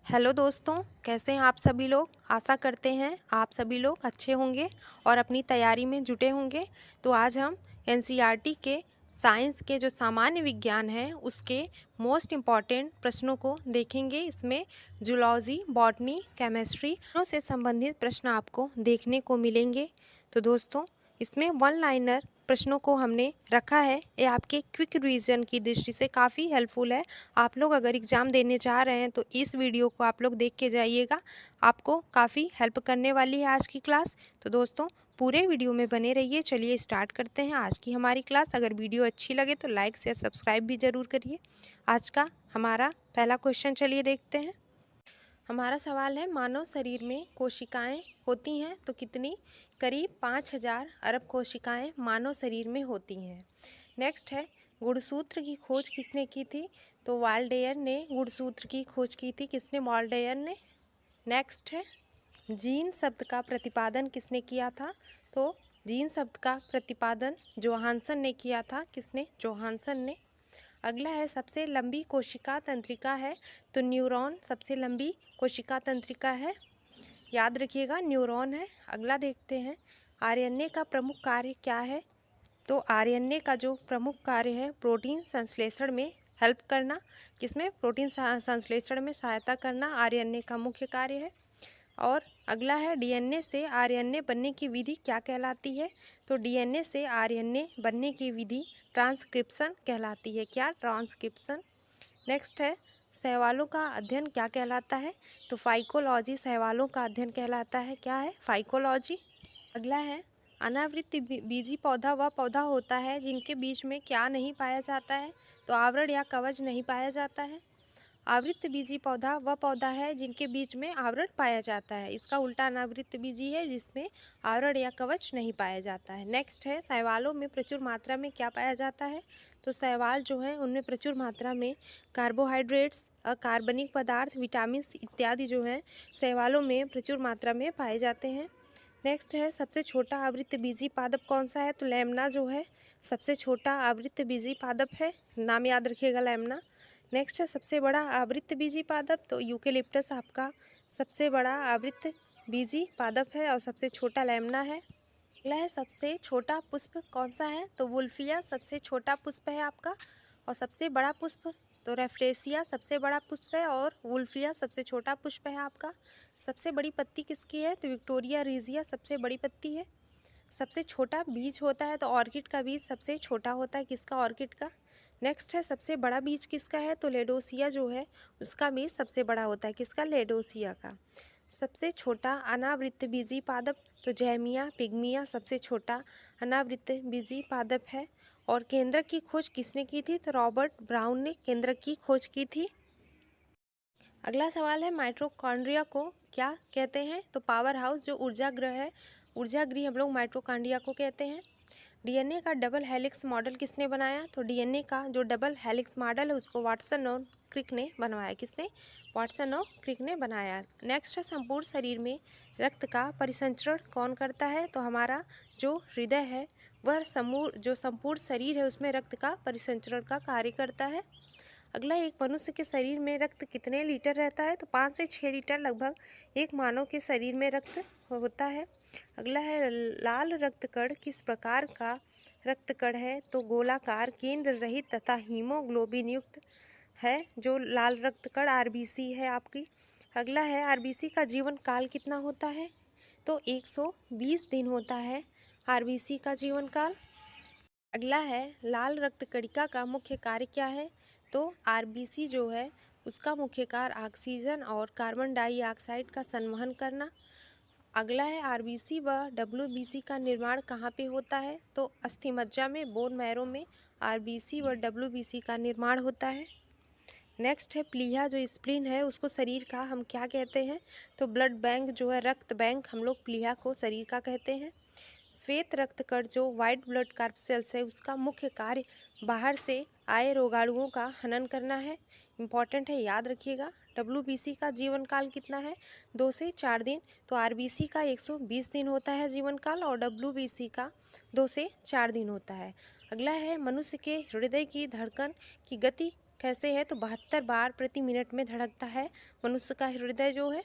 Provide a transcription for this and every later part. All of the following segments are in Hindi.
हेलो दोस्तों, कैसे हैं आप सभी लोग। आशा करते हैं आप सभी लोग अच्छे होंगे और अपनी तैयारी में जुटे होंगे। तो आज हम एनसीईआरटी के साइंस के जो सामान्य विज्ञान है उसके मोस्ट इम्पॉर्टेंट प्रश्नों को देखेंगे। इसमें जूलॉजी, बॉटनी, केमिस्ट्री से संबंधित प्रश्न आपको देखने को मिलेंगे। तो दोस्तों, इसमें वन लाइनर प्रश्नों को हमने रखा है। ये आपके क्विक रिवीजन की दृष्टि से काफ़ी हेल्पफुल है। आप लोग अगर एग्ज़ाम देने जा रहे हैं तो इस वीडियो को आप लोग देख के जाइएगा, आपको काफ़ी हेल्प करने वाली है आज की क्लास। तो दोस्तों, पूरे वीडियो में बने रहिए। चलिए स्टार्ट करते हैं आज की हमारी क्लास। अगर वीडियो अच्छी लगे तो लाइक शेयर सब्सक्राइब भी ज़रूर करिए। आज का हमारा पहला क्वेश्चन चलिए देखते हैं। हमारा सवाल है, मानव शरीर में कोशिकाएं होती हैं तो कितनी? करीब 5000 अरब कोशिकाएं मानव शरीर में होती हैं। नेक्स्ट है, गुणसूत्र की खोज किसने की थी? तो वाल्डेयर ने गुणसूत्र की खोज की थी। किसने? वाल्डेयर ने। नेक्स्ट है, जीन शब्द का प्रतिपादन किसने किया था? तो जीन शब्द का प्रतिपादन जोहानसन ने किया था। किसने? जोहानसन ने। अगला है, सबसे लंबी कोशिका तंत्रिका है तो न्यूरॉन सबसे लंबी कोशिका तंत्रिका है। याद रखिएगा, न्यूरॉन है। अगला देखते हैं, आरएनए का प्रमुख कार्य क्या है? तो आरएनए का जो प्रमुख कार्य है प्रोटीन संश्लेषण में हेल्प करना। किसमें? प्रोटीन संश्लेषण में सहायता करना आरएनए का मुख्य कार्य है। और अगला है, डीएनए से आरएनए बनने की विधि क्या कहलाती है? तो डीएनए से आरएनए बनने की विधि ट्रांसक्रिप्शन कहलाती है। क्या? ट्रांसक्रिप्शन। नेक्स्ट है, शैवालों का अध्ययन क्या कहलाता है? तो फाइकोलॉजी शैवालों का अध्ययन कहलाता है। क्या है? फाइकोलॉजी। अगला है, अनावृत बीजी पौधा वह पौधा होता है जिनके बीच में क्या नहीं पाया जाता है? तो आवरण या कवच नहीं पाया जाता है। आवृत्त बीजी पौधा वह पौधा है जिनके बीच में आवरण पाया जाता है। इसका उल्टा अनावृत्त बीजी है जिसमें आवरण या कवच नहीं पाया जाता है। नेक्स्ट है, शैवालों में प्रचुर मात्रा में क्या पाया जाता है? तो शैवाल जो है उनमें प्रचुर मात्रा में कार्बोहाइड्रेट्स, अकार्बनिक पदार्थ, विटामिन इत्यादि जो हैं शैवालों में प्रचुर मात्रा में पाए जाते हैं। नेक्स्ट है, सबसे छोटा आवृत्त बीजी पादप कौन सा है? तो लैम्ना जो है सबसे छोटा आवृत्त बीजी पादप है। नाम याद रखिएगा, लैम्ना। नेक्स्ट है, सबसे बड़ा आवृत्त बीजी पादप। तो यूकेलिप्टस आपका सबसे बड़ा आवृत्त बीजी पादप है और सबसे छोटा लैम्ना है। अगला है, सबसे छोटा पुष्प कौन सा है? तो वुल्फिया सबसे छोटा पुष्प है आपका। और सबसे बड़ा पुष्प? तो रेफ्लेसिया सबसे बड़ा पुष्प है और वुल्फिया सबसे छोटा पुष्प है आपका। सबसे बड़ी पत्ती किसकी है? तो विक्टोरिया रिजिया सबसे बड़ी पत्ती है। सबसे छोटा बीज होता है तो ऑर्किड का बीज सबसे छोटा होता है। किसका? ऑर्किड का। नेक्स्ट है, सबसे बड़ा बीज किसका है? तो लेडोसिया जो है उसका बीज सबसे बड़ा होता है। किसका? लेडोसिया का। सबसे छोटा अनावृत्त बीजी पादप? तो जैमिया पिग्मिया सबसे छोटा अनावृत्त बीजी पादप है। और केंद्रक की खोज किसने की थी? तो रॉबर्ट ब्राउन ने केंद्रक की खोज की थी। अगला सवाल है, माइटोकॉन्ड्रिया को क्या कहते हैं? तो पावर हाउस जो ऊर्जा गृह है, ऊर्जा गृह हम लोग माइटोकॉन्ड्रिया को कहते हैं। डीएनए का डबल हेलिक्स मॉडल किसने बनाया? तो डीएनए का जो डबल हेलिक्स मॉडल है उसको वाटसन और क्रिक ने बनवाया। किसने? वाटसन और क्रिक ने बनाया। नेक्स्ट है, संपूर्ण शरीर में रक्त का परिसंचरण कौन करता है? तो हमारा जो हृदय है वह जो संपूर्ण शरीर है उसमें रक्त का परिसंचरण का कार्य करता है। अगला, एक मनुष्य के शरीर में रक्त कितने लीटर रहता है? तो 5 से 6 लीटर लगभग एक मानव के शरीर में रक्त होता है। अगला है, लाल रक्त कण किस प्रकार का रक्त कण है? तो गोलाकार, केंद्र रहित तथा हीमोग्लोबिन युक्त है। जो लाल रक्त कण आरबीसी है आपकी। अगला है, आरबीसी का जीवन काल कितना होता है? तो 120 दिन होता है आरबीसी का जीवन काल। अगला है, लाल रक्त कणिका का मुख्य कार्य क्या है? तो आरबीसी जो है उसका मुख्य कार्य ऑक्सीजन और कार्बन डाइऑक्साइड का संवहन करना। अगला है, आरबीसी व डब्ल्यूबीसी का निर्माण कहाँ पे होता है? तो अस्थिमज्जा में, बोन मैरो में आरबीसी व डब्ल्यूबीसी का निर्माण होता है। नेक्स्ट है, प्लीहा जो स्प्लीन है उसको शरीर का हम क्या कहते हैं? तो ब्लड बैंक जो है, रक्त बैंक, हम लोग प्लीहा को शरीर का कहते हैं। श्वेत रक्त कण जो वाइट ब्लड कार्पसेल्स है उसका मुख्य कार्य बाहर से आए रोगाणुओं का हनन करना है। इम्पॉर्टेंट है, याद रखिएगा। डब्ल्यूबीसी का जीवन काल कितना है? 2 से 4 दिन। तो आरबीसी का 120 दिन होता है जीवन काल और डब्ल्यूबीसी का 2 से 4 दिन होता है। अगला है, मनुष्य के हृदय की धड़कन की गति कैसे है, तो 72 बार प्रति मिनट में धड़कता है मनुष्य का हृदय जो है।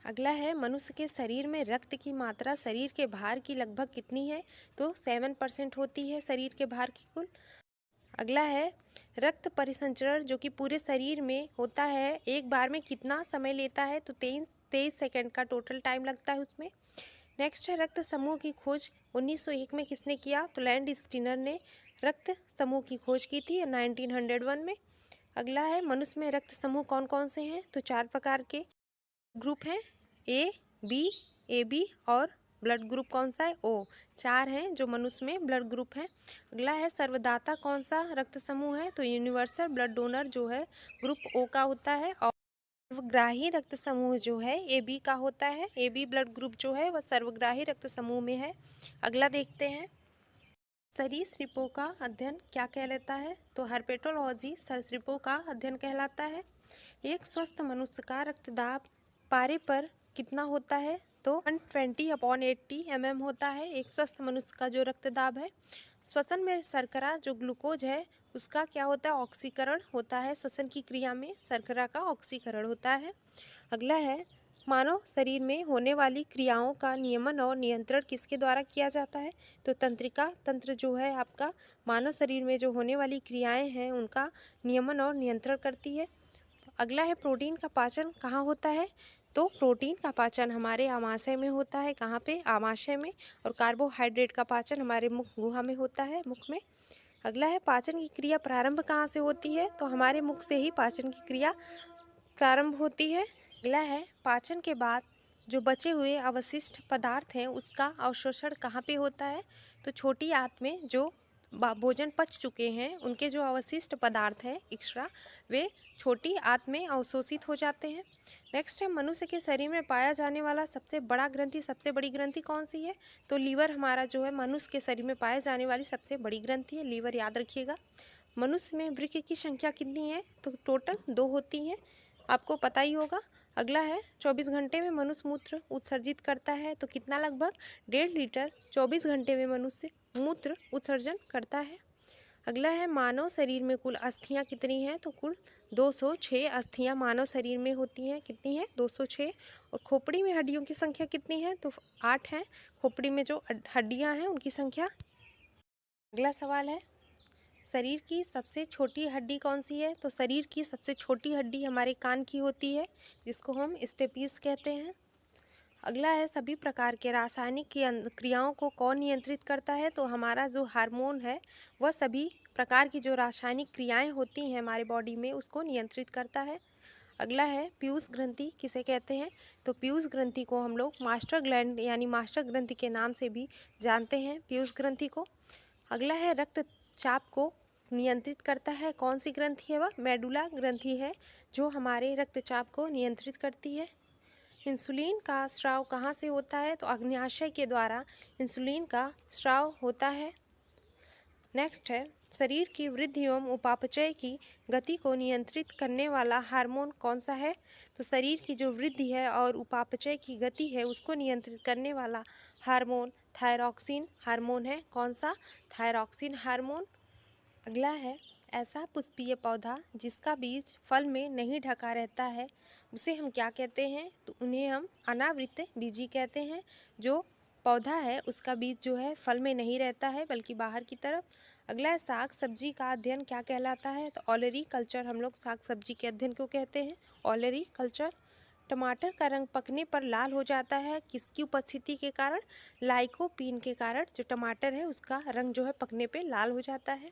अगला है, मनुष्य के शरीर में रक्त की मात्रा शरीर के भार की लगभग कितनी है, तो 7% होती है शरीर के भार की कुल। अगला है, रक्त परिसंचरण जो कि पूरे शरीर में होता है एक बार में कितना समय लेता है, तो 23 सेकंड का टोटल टाइम लगता है उसमें। नेक्स्ट है, रक्त समूह की खोज 1901 में किसने किया, तो लैंड स्टीनर ने रक्त समूह की खोज की थी 1901 में। अगला है, मनुष्य में रक्त समूह कौन कौन से हैं, तो 4 प्रकार के ग्रुप हैं, ए बी, ए बी और ब्लड ग्रुप कौन सा है, ओ। 4 हैं जो मनुष्य में ब्लड ग्रुप हैं। अगला है, सर्वदाता कौन सा रक्त समूह है, तो यूनिवर्सल ब्लड डोनर जो है ग्रुप ओ का होता है। और सर्वग्राही रक्त समूह जो है ए बी का होता है। ए बी ब्लड ग्रुप जो है वह सर्वग्राही रक्त समूह में है। अगला देखते हैं, सरीसृपों का अध्ययन क्या कहलाता है, तो हर्पेटोलॉजी सरीसृपों का अध्ययन कहलाता है। एक स्वस्थ मनुष्य का रक्तदाब पारे पर कितना होता है, तो 120/80 mm होता है एक स्वस्थ मनुष्य का जो रक्तदाब है। श्वसन में शर्करा जो ग्लूकोज है उसका क्या होता है, ऑक्सीकरण होता है। श्वसन की क्रिया में शर्करा का ऑक्सीकरण होता है। अगला है, मानव शरीर में होने वाली क्रियाओं का नियमन और नियंत्रण किसके द्वारा किया जाता है, तो तंत्रिका तंत्र जो है आपका मानव शरीर में जो होने वाली क्रियाएं हैं उनका नियमन और नियंत्रण करती है। अगला है, प्रोटीन का पाचन कहाँ होता है, तो प्रोटीन का पाचन हमारे आमाशय में होता है। कहाँ पे, आमाशय में। और कार्बोहाइड्रेट का पाचन हमारे मुख गुहा में होता है, मुख में। अगला है, पाचन की क्रिया प्रारंभ कहाँ से होती है, तो हमारे मुख से ही पाचन की क्रिया प्रारंभ होती है। अगला है, पाचन के बाद जो बचे हुए अवशिष्ट पदार्थ हैं उसका अवशोषण कहाँ पे होता है, तो छोटी आंत में जो भोजन पच चुके हैं उनके जो अवशिष्ट पदार्थ हैं एक्स्ट्रा वे छोटी आंत में अवशोषित हो जाते हैं। नेक्स्ट है, मनुष्य के शरीर में पाया जाने वाला सबसे बड़ा ग्रंथि, सबसे बड़ी ग्रंथि कौन सी है, तो लीवर हमारा जो है मनुष्य के शरीर में पाए जाने वाली सबसे बड़ी ग्रंथि है, लीवर याद रखिएगा। मनुष्य में वृक्क की संख्या कितनी है, तो टोटल 2 होती हैं, आपको पता ही होगा। अगला है, 24 घंटे में मनुष्य मूत्र उत्सर्जित करता है, तो कितना, लगभग 1.5 लीटर 24 घंटे में मनुष्य मूत्र उत्सर्जन करता है। अगला है, मानव शरीर में कुल अस्थियां कितनी हैं, तो कुल 206 अस्थियां मानव शरीर में होती हैं। कितनी है, 206। और खोपड़ी में हड्डियों की संख्या कितनी है, तो 8 है। खोपड़ी में जो हड्डियां हैं उनकी संख्या। अगला सवाल है, शरीर की सबसे छोटी हड्डी कौन सी है, तो शरीर की सबसे छोटी हड्डी हमारे कान की होती है जिसको हम स्टेपीज कहते हैं। अगला है, सभी प्रकार के रासायनिक क्रियाओं को कौन नियंत्रित करता है, तो हमारा जो हार्मोन है वह सभी प्रकार की जो रासायनिक क्रियाएं होती हैं हमारे बॉडी में उसको नियंत्रित करता है। अगला है, पीयूष ग्रंथि किसे कहते हैं, तो पीयूष ग्रंथि को हम लोग मास्टर ग्लैंड यानी मास्टर ग्रंथि के नाम से भी जानते हैं पीयूष ग्रंथि को। अगला है, रक्तचाप को नियंत्रित करता है कौन सी ग्रंथि है, वह मेडुला ग्रंथि है जो हमारे रक्तचाप को नियंत्रित करती है। इंसुलिन का स्राव कहाँ से होता है, तो अग्न्याशय के द्वारा इंसुलिन का स्राव होता है। नेक्स्ट है, शरीर की वृद्धि एवं उपापचय की गति को नियंत्रित करने वाला हार्मोन कौन सा है, तो शरीर की जो वृद्धि है और उपापचय की गति है उसको नियंत्रित करने वाला हार्मोन थायरॉक्सिन हार्मोन है। कौन सा, थायरॉक्सिन हार्मोन। अगला है, ऐसा पुष्पीय पौधा जिसका बीज फल में नहीं ढका रहता है उसे हम क्या कहते हैं, तो उन्हें हम अनावृत बीजी कहते हैं। जो पौधा है उसका बीज जो है फल में नहीं रहता है बल्कि बाहर की तरफ। अगला है, साग सब्जी का अध्ययन क्या कहलाता है, तो ऑलरी कल्चर हम लोग साग सब्जी के अध्ययन को कहते हैं, ऑलरी कल्चर। टमाटर का रंग पकने पर लाल हो जाता है किसकी उपस्थिति के कारण, लाइकोपीन के कारण जो टमाटर है उसका रंग जो है पकने पे लाल हो जाता है।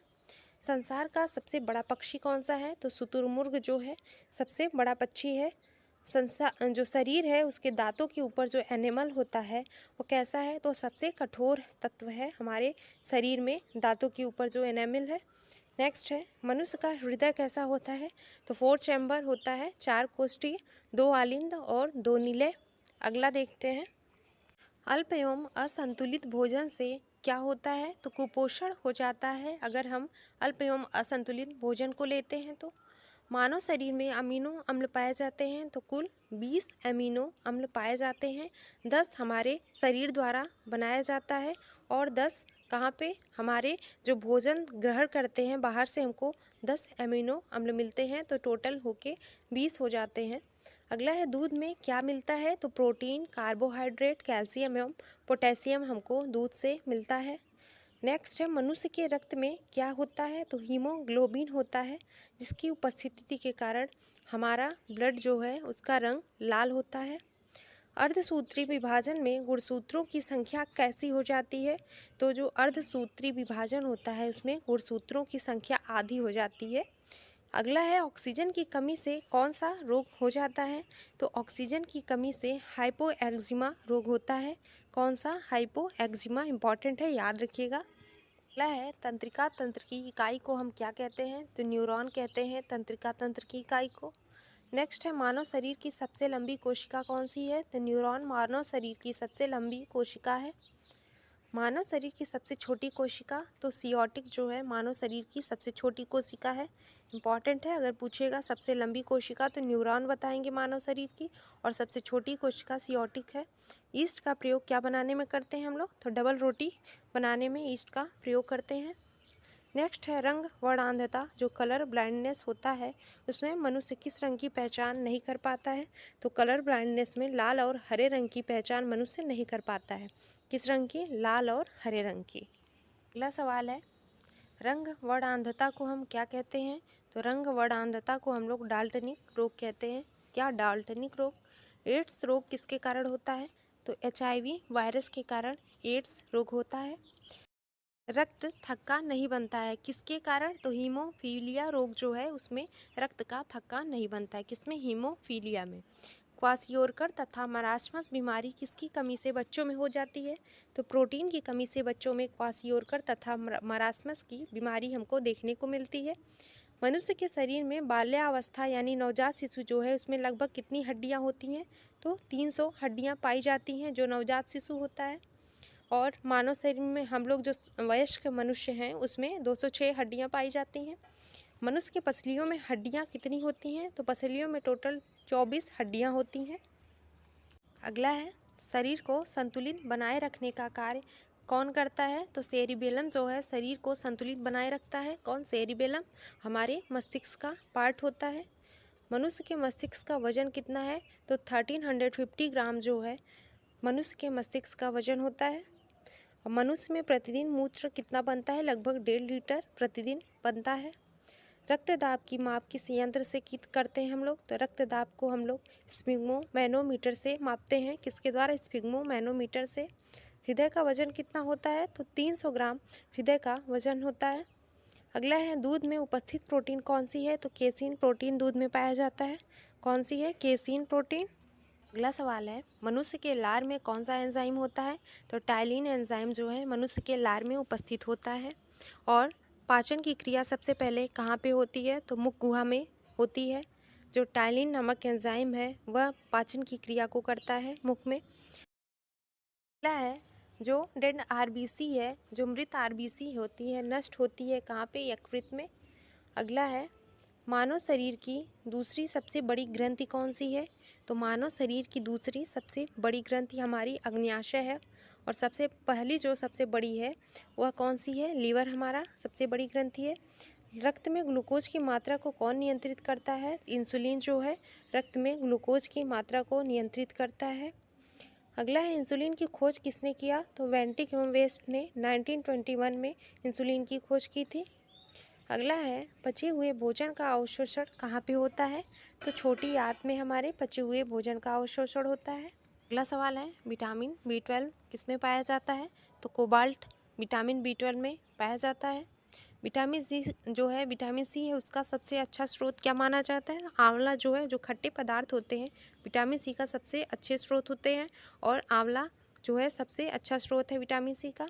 संसार का सबसे बड़ा पक्षी कौन सा है, तो शुतुरमुर्ग जो है सबसे बड़ा पक्षी है। संसार जो शरीर है उसके दांतों के ऊपर जो एनिमल होता है वो कैसा है, तो सबसे कठोर तत्व है हमारे शरीर में दांतों के ऊपर जो एनिमल है। नेक्स्ट है, मनुष्य का हृदय कैसा होता है, तो 4 चैम्बर होता है, 4 कोष्ठी, 2 आलिंद और 2 नीले। अगला देखते हैं, अल्प एवं असंतुलित भोजन से क्या होता है, तो कुपोषण हो जाता है अगर हम अल्प एवं असंतुलित भोजन को लेते हैं तो। मानव शरीर में अमीनो अम्ल पाए जाते हैं तो कुल 20 अमीनो अम्ल पाए जाते हैं। 10 हमारे शरीर द्वारा बनाया जाता है और 10 कहाँ पे? हमारे जो भोजन ग्रहण करते हैं बाहर से हमको 10 अमीनो अम्ल मिलते हैं, तो टोटल होके 20 हो जाते हैं। अगला है दूध में क्या मिलता है? तो प्रोटीन, कार्बोहाइड्रेट, कैल्शियम एवं पोटेशियम हमको दूध से मिलता है। नेक्स्ट है मनुष्य के रक्त में क्या होता है? तो हीमोग्लोबिन होता है, जिसकी उपस्थिति के कारण हमारा ब्लड जो है उसका रंग लाल होता है। अर्धसूत्री विभाजन में गुणसूत्रों की संख्या कैसी हो जाती है? तो जो अर्धसूत्री विभाजन होता है उसमें गुणसूत्रों की संख्या आधी हो जाती है। अगला है ऑक्सीजन की कमी से कौन सा रोग हो जाता है? तो ऑक्सीजन की कमी से हाइपोएक्जिमा रोग होता है। कौन सा? हाइपोएक्जिमा, इंपॉर्टेंट है, याद रखिएगा। अगला है तंत्रिका तंत्र की इकाई को हम क्या कहते हैं? तो न्यूरॉन कहते हैं तंत्रिका तंत्र की इकाई को। नेक्स्ट है मानव शरीर की सबसे लंबी कोशिका कौन सी है? तो न्यूरॉन मानव शरीर की सबसे लंबी कोशिका है। मानव शरीर की सबसे छोटी कोशिका? तो सियोटिक जो है मानव शरीर की सबसे छोटी कोशिका है, इंपॉर्टेंट है। अगर पूछेगा सबसे लंबी कोशिका तो न्यूरॉन बताएंगे मानव शरीर की, और सबसे छोटी कोशिका सियोटिक है। ईस्ट का प्रयोग क्या बनाने में करते हैं हम लोग? तो डबल रोटी बनाने में ईस्ट का प्रयोग करते हैं। नेक्स्ट है रंग वर्णांधता, जो कलर ब्लाइंडनेस होता है उसमें मनुष्य किस रंग की पहचान नहीं कर पाता है? तो कलर ब्लाइंडनेस में लाल और हरे रंग की पहचान मनुष्य नहीं कर पाता है। किस रंग की? लाल और हरे रंग की। अगला सवाल है रंग वर्णांधता को हम क्या कहते हैं? तो रंग वर्णांधता को हम लोग डाल्टनिक रोग कहते हैं। क्या? डाल्टनिक रोग। एड्स रोग किसके कारण होता है? तो HIV वायरस के कारण एड्स रोग होता है। रक्त थक्का नहीं बनता है किसके कारण? तो हीमोफीलिया रोग जो है उसमें रक्त का थक्का नहीं बनता है। किसमें? हीमोफीलिया में। क्वासियोरकर तथा मरासमस बीमारी किसकी कमी से बच्चों में हो जाती है? तो प्रोटीन की कमी से बच्चों में क्वासियोरकर तथा मरासमस की बीमारी हमको देखने को मिलती है। मनुष्य के शरीर में बाल्यावस्था यानी नवजात शिशु जो है उसमें लगभग कितनी हड्डियां होती हैं? तो 300 हड्डियां पाई जाती हैं जो नवजात शिशु होता है। और मानव शरीर में हम लोग जो वयस्क मनुष्य हैं उसमें 206 हड्डियां पाई जाती हैं। मनुष्य के पसलियों में हड्डियां कितनी होती हैं? तो पसलियों में टोटल 24 हड्डियां होती हैं। अगला है शरीर को संतुलित बनाए रखने का कार्य कौन करता है? तो सेरिबेलम जो है शरीर को संतुलित बनाए रखता है। कौन? सेरिबेलम हमारे मस्तिष्क का पार्ट होता है। मनुष्य के मस्तिष्क का वजन कितना है? तो 1350 ग्राम जो है मनुष्य के मस्तिष्क का वजन होता है। और मनुष्य में प्रतिदिन मूत्र कितना बनता है? लगभग 1.5 लीटर प्रतिदिन बनता है। रक्तदाब की माप किस यंत्र से करते हैं हम लोग? तो रक्तदाब को हम लोग स्फिग्मोमैनोमीटर से मापते हैं। किसके द्वारा? स्फिग्मोमैनोमीटर से। हृदय का वजन कितना होता है? तो 300 ग्राम हृदय का वजन होता है। अगला है दूध में उपस्थित प्रोटीन कौन सी है? तो केसीन प्रोटीन दूध में पाया जाता है। कौन सी है? Casein protein. अगला सवाल है मनुष्य के लार में कौन सा एंजाइम होता है? तो टाइलिन एंजाइम जो है मनुष्य के लार में उपस्थित होता है। और पाचन की क्रिया सबसे पहले कहाँ पे होती है? तो मुख गुहा में होती है। जो टाइलिन नामक एंजाइम है वह पाचन की क्रिया को करता है मुख में। अगला है जो डेड RBC है, जो मृत RBC होती है, नष्ट होती है कहाँ पे? यकृत में। अगला है मानव शरीर की दूसरी सबसे बड़ी ग्रंथि कौन सी है? तो मानव शरीर की दूसरी सबसे बड़ी ग्रंथि हमारी अग्न्याशय है। और सबसे पहली जो सबसे बड़ी है वह कौन सी है? लीवर हमारा सबसे बड़ी ग्रंथि है। रक्त में ग्लूकोज की मात्रा को कौन नियंत्रित करता है? इंसुलिन जो है रक्त में ग्लूकोज की मात्रा को नियंत्रित करता है। अगला है इंसुलिन की खोज किसने किया? तो वेंटिक एवं वेस्ट ने 1921 में इंसुलिन की खोज की थी। अगला है पचे हुए भोजन का अवशोषण कहाँ पे होता है? तो छोटी आंत में हमारे पचे हुए भोजन का अवशोषण होता है। अगला सवाल है विटामिन B12 किस में पाया जाता है? तो कोबाल्ट विटामिन B12 में पाया जाता है। विटामिन सी जो है विटामिन सी है उसका सबसे अच्छा स्रोत क्या माना जाता है? आंवला जो है, जो खट्टे पदार्थ होते हैं विटामिन सी का सबसे अच्छे स्रोत होते हैं। और आंवला जो है सबसे अच्छा स्रोत है विटामिन सी का।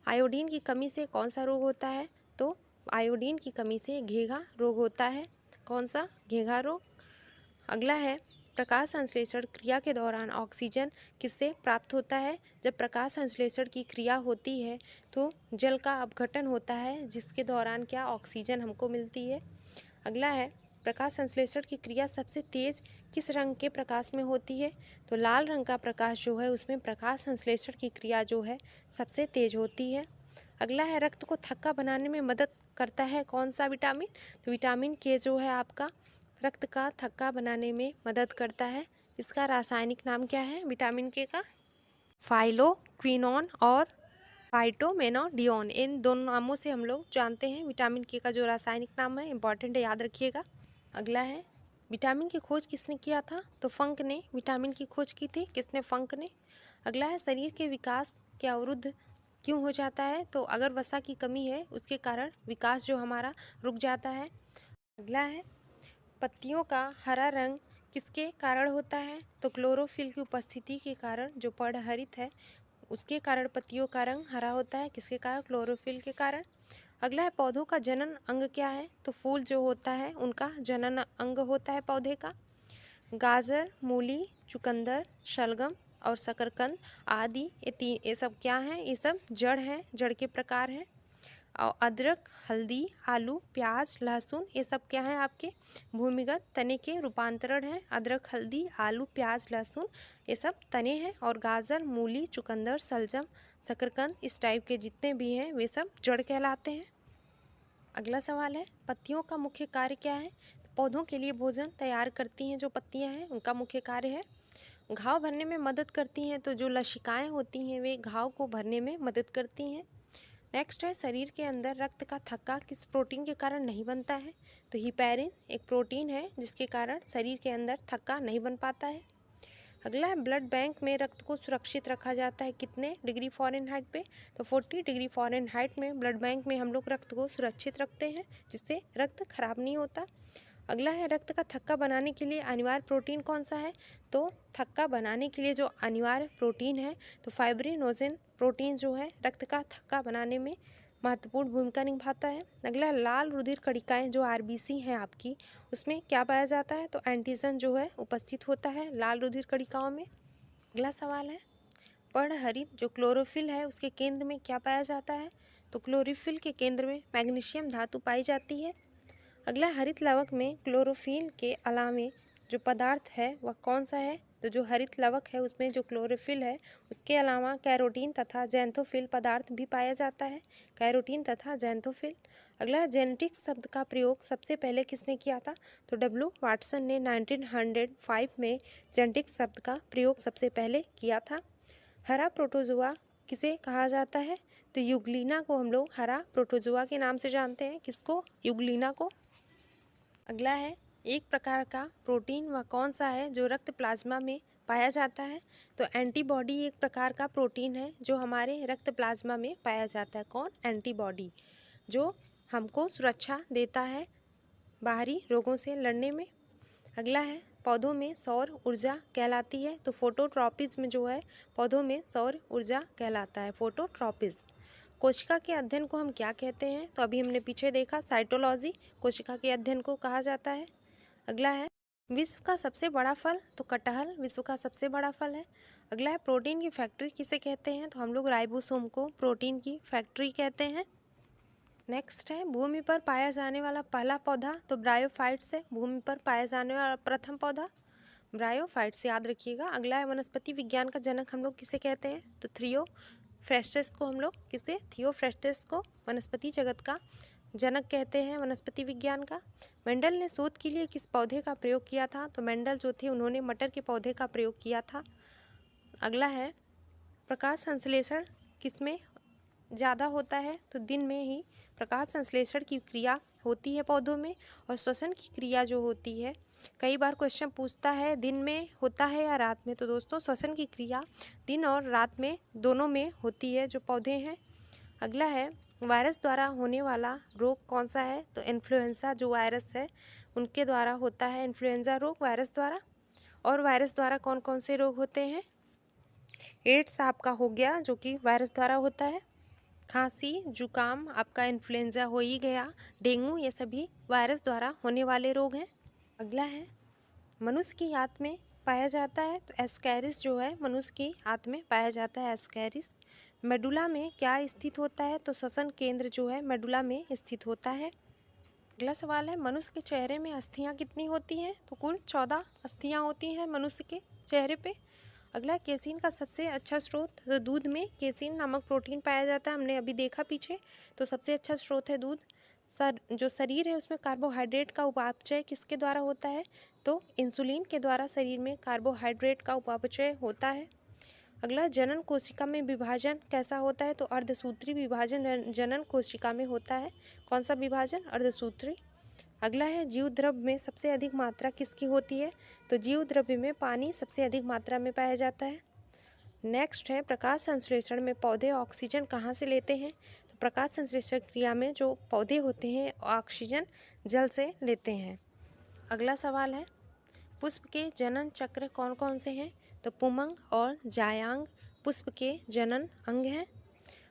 आयोडीन की कमी से कौन सा रोग होता है? तो आयोडीन की कमी से घेघा रोग होता है। कौन सा? घेघा रोग। अगला है प्रकाश संश्लेषण क्रिया के दौरान ऑक्सीजन किससे प्राप्त होता है? जब प्रकाश संश्लेषण की क्रिया होती है तो जल का अपघटन होता है, जिसके दौरान क्या? ऑक्सीजन हमको मिलती है। अगला है प्रकाश संश्लेषण की क्रिया सबसे तेज किस रंग के प्रकाश में होती है? तो लाल रंग का प्रकाश जो है उसमें प्रकाश संश्लेषण की क्रिया जो है सबसे तेज होती है। अगला है रक्त को थक्का बनाने में मदद करता है कौन सा विटामिन? तो विटामिन के जो है आपका रक्त का थक्का बनाने में मदद करता है। इसका रासायनिक नाम क्या है विटामिन के का? फाइलोक्विनोन और फाइटोमेनोडियोन, इन दोनों नामों से हम लोग जानते हैं विटामिन के का जो रासायनिक नाम है। इंपॉर्टेंट है, याद रखिएगा। अगला है विटामिन की खोज किसने किया था? तो फंक ने विटामिन की खोज की थी। किसने? फंक ने। अगला है शरीर के विकास के अवरुद्ध क्यों हो जाता है? तो अगर वसा की कमी है उसके कारण विकास जो हमारा रुक जाता है। अगला है पत्तियों का हरा रंग किसके कारण होता है? तो क्लोरोफिल की उपस्थिति के कारण, जो पर्णहरित है उसके कारण पत्तियों का रंग हरा होता है। किसके कारण? क्लोरोफिल के कारण। अगला है पौधों का जनन अंग क्या है? तो फूल जो होता है उनका जनन अंग होता है पौधे का। गाजर, मूली, चुकंदर, शलगम और शकरकंद आदि ये सब क्या हैं? ये सब जड़ हैं, जड़ के प्रकार हैं। और अदरक, हल्दी, आलू, प्याज, लहसुन ये सब क्या हैं? आपके भूमिगत तने के रूपांतरण हैं। अदरक, हल्दी, आलू, प्याज, लहसुन ये सब तने हैं। और गाजर, मूली, चुकंदर, शलजम, शकरकंद इस टाइप के जितने भी हैं वे सब जड़ कहलाते हैं। अगला सवाल है पत्तियों का मुख्य कार्य क्या है? तो पौधों के लिए भोजन तैयार करती हैं जो पत्तियां हैं उनका मुख्य कार्य है घाव भरने में मदद करती हैं। तो जो लसिकाएं होती हैं वे घाव को भरने में मदद करती हैं। नेक्स्ट है शरीर के अंदर रक्त का थक्का किस प्रोटीन के कारण नहीं बनता है? तो हिपैरिन एक प्रोटीन है जिसके कारण शरीर के अंदर थक्का नहीं बन पाता है। अगला है ब्लड बैंक में रक्त को सुरक्षित रखा जाता है कितने डिग्री फ़ारेनहाइट पे? तो 40 डिग्री फ़ारेनहाइट में ब्लड बैंक में हम लोग रक्त को सुरक्षित रखते हैं जिससे रक्त खराब नहीं होता। अगला है रक्त का थक्का बनाने के लिए अनिवार्य प्रोटीन कौन सा है? तो थक्का बनाने के लिए जो अनिवार्य प्रोटीन है तो फाइब्रिनोजेन प्रोटीन जो है रक्त का थक्का बनाने में महत्वपूर्ण भूमिका निभाता है। अगला लाल रुधिर कणिकाएं जो आरबीसी हैं आपकी, उसमें क्या पाया जाता है? तो एंटीजन जो है उपस्थित होता है लाल रुधिर कणिकाओं में। अगला सवाल है पर्णहरित जो क्लोरोफिल है उसके केंद्र में क्या पाया जाता है? तो क्लोरोफिल के केंद्र में मैग्नीशियम धातु पाई जाती है। अगला हरित लवक में क्लोरोफिल के अलावे जो पदार्थ है वह कौन सा है? तो जो हरित लवक है उसमें जो क्लोरोफिल है उसके अलावा कैरोटीन तथा जैंथोफिल पदार्थ भी पाया जाता है। कैरोटीन तथा जैंथोफिल। अगला जेनेटिक्स शब्द का प्रयोग सबसे पहले किसने किया था? तो डब्ल्यू वाटसन ने 1905 में जेनेटिक्स शब्द का प्रयोग सबसे पहले किया था। हरा प्रोटोजोआ किसे कहा जाता है? तो युगलीना को हम लोग हरा प्रोटोजोआ के नाम से जानते हैं। किसको? युगलीना को। अगला है एक प्रकार का प्रोटीन वह कौन सा है जो रक्त प्लाज्मा में पाया जाता है? तो एंटीबॉडी एक प्रकार का प्रोटीन है जो हमारे रक्त प्लाज्मा में पाया जाता है। कौन? एंटीबॉडी, जो हमको सुरक्षा देता है बाहरी रोगों से लड़ने में। अगला है पौधों में सौर ऊर्जा कहलाती है। तो फोटोट्रॉपिज्म जो है पौधों में सौर ऊर्जा कहलाता है, फोटोट्रॉपिज्म। कोशिका के अध्ययन को हम क्या कहते हैं? तो अभी हमने पीछे देखा साइटोलॉजी, कोशिका के अध्ययन को कहा जाता है। अगला है विश्व का सबसे बड़ा फल? तो कटहल विश्व का सबसे बड़ा फल है। अगला है प्रोटीन की फैक्ट्री किसे कहते हैं? तो हम लोग राइबोसोम को प्रोटीन की फैक्ट्री कहते हैं। नेक्स्ट है भूमि पर पाया जाने वाला पहला पौधा? तो ब्रायोफाइट्स है भूमि पर पाया जाने वाला प्रथम पौधा, ब्रायोफाइट्स, याद रखिएगा। अगला है वनस्पति विज्ञान का जनक हम लोग किसे कहते हैं? तो थियोफ्रेस्टस को हम लोग किसे? थियोफ्रेस्टस को वनस्पति जगत का जनक कहते हैं, वनस्पति विज्ञान का। मेंडल ने शोध के लिए किस पौधे का प्रयोग किया था? तो मेंडल जो थे उन्होंने मटर के पौधे का प्रयोग किया था। अगला है प्रकाश संश्लेषण किसमें ज़्यादा होता है? तो दिन में ही प्रकाश संश्लेषण की क्रिया होती है पौधों में। और श्वसन की क्रिया जो होती है, कई बार क्वेश्चन पूछता है दिन में होता है या रात में। तो दोस्तों श्वसन की क्रिया दिन और रात में दोनों में होती है जो पौधे हैं। अगला है वायरस द्वारा होने वाला रोग कौन सा है? तो इन्फ्लुएंजा जो वायरस है उनके द्वारा होता है इन्फ्लुएंजा रोग, वायरस द्वारा। और वायरस द्वारा कौन कौन से रोग होते हैं? एड्स आपका हो गया जो कि वायरस द्वारा होता है। खांसी, जुकाम आपका इन्फ्लुएंजा हो ही गया। डेंगू ये सभी वायरस द्वारा होने वाले रोग हैं। अगला है मनुष्य की आंत में पाया जाता है। तो एस्कैरिस जो है मनुष्य की आंत में पाया जाता है, एस्कैरिस। मेडुला में क्या स्थित होता है? तो श्वसन केंद्र जो है मेडुला में स्थित होता है। अगला सवाल है मनुष्य के चेहरे में अस्थियां कितनी होती हैं? तो कुल 14 अस्थियां होती हैं मनुष्य के चेहरे पे। अगला केसीन का सबसे अच्छा स्रोत, तो दूध में केसीन नामक प्रोटीन पाया जाता है, हमने अभी देखा पीछे। तो सबसे अच्छा स्रोत है दूध। जो शरीर है उसमें कार्बोहाइड्रेट का उपापचय किसके द्वारा होता है, तो इंसुलिन के द्वारा शरीर में कार्बोहाइड्रेट का उपापचय होता है। अगला जनन कोशिका में विभाजन कैसा होता है, तो अर्धसूत्री विभाजन जनन कोशिका में होता है। कौन सा विभाजन, अर्धसूत्री। अगला है जीव द्रव्य में सबसे अधिक मात्रा किसकी होती है, तो जीव द्रव्य में पानी सबसे अधिक मात्रा में पाया जाता है। नेक्स्ट है प्रकाश संश्लेषण में पौधे ऑक्सीजन कहाँ से लेते हैं, तो प्रकाश संश्लेषण क्रिया में जो पौधे होते हैं ऑक्सीजन जल से लेते हैं। अगला सवाल है पुष्प के जनन चक्र कौन कौन से हैं, तो पुमंग और जायांग पुष्प के जनन अंग हैं।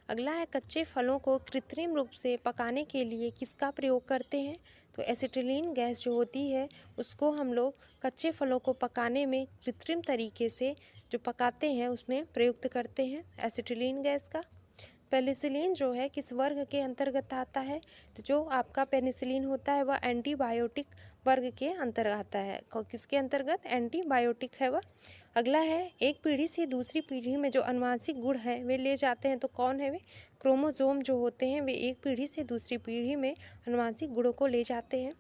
अगला है कच्चे फलों को कृत्रिम रूप से पकाने के लिए किसका प्रयोग करते हैं, तो एसिटिलीन गैस जो होती है उसको हम लोग कच्चे फलों को पकाने में कृत्रिम तरीके से जो पकाते हैं उसमें प्रयुक्त करते हैं एसिटिलीन गैस का। पेनिसिलिन जो है किस वर्ग के अंतर्गत आता है, तो जो आपका पेनिसिलिन होता है वह एंटीबायोटिक वर्ग के अंतर्गत आता है। किसके अंतर्गत, एंटीबायोटिक है वह। अगला है एक पीढ़ी से दूसरी पीढ़ी में जो अनुवांशिक गुण हैं वे ले जाते हैं, तो कौन है वे, क्रोमोसोम जो होते हैं वे एक पीढ़ी से दूसरी पीढ़ी में अनुवांशिक गुणों को ले जाते हैं।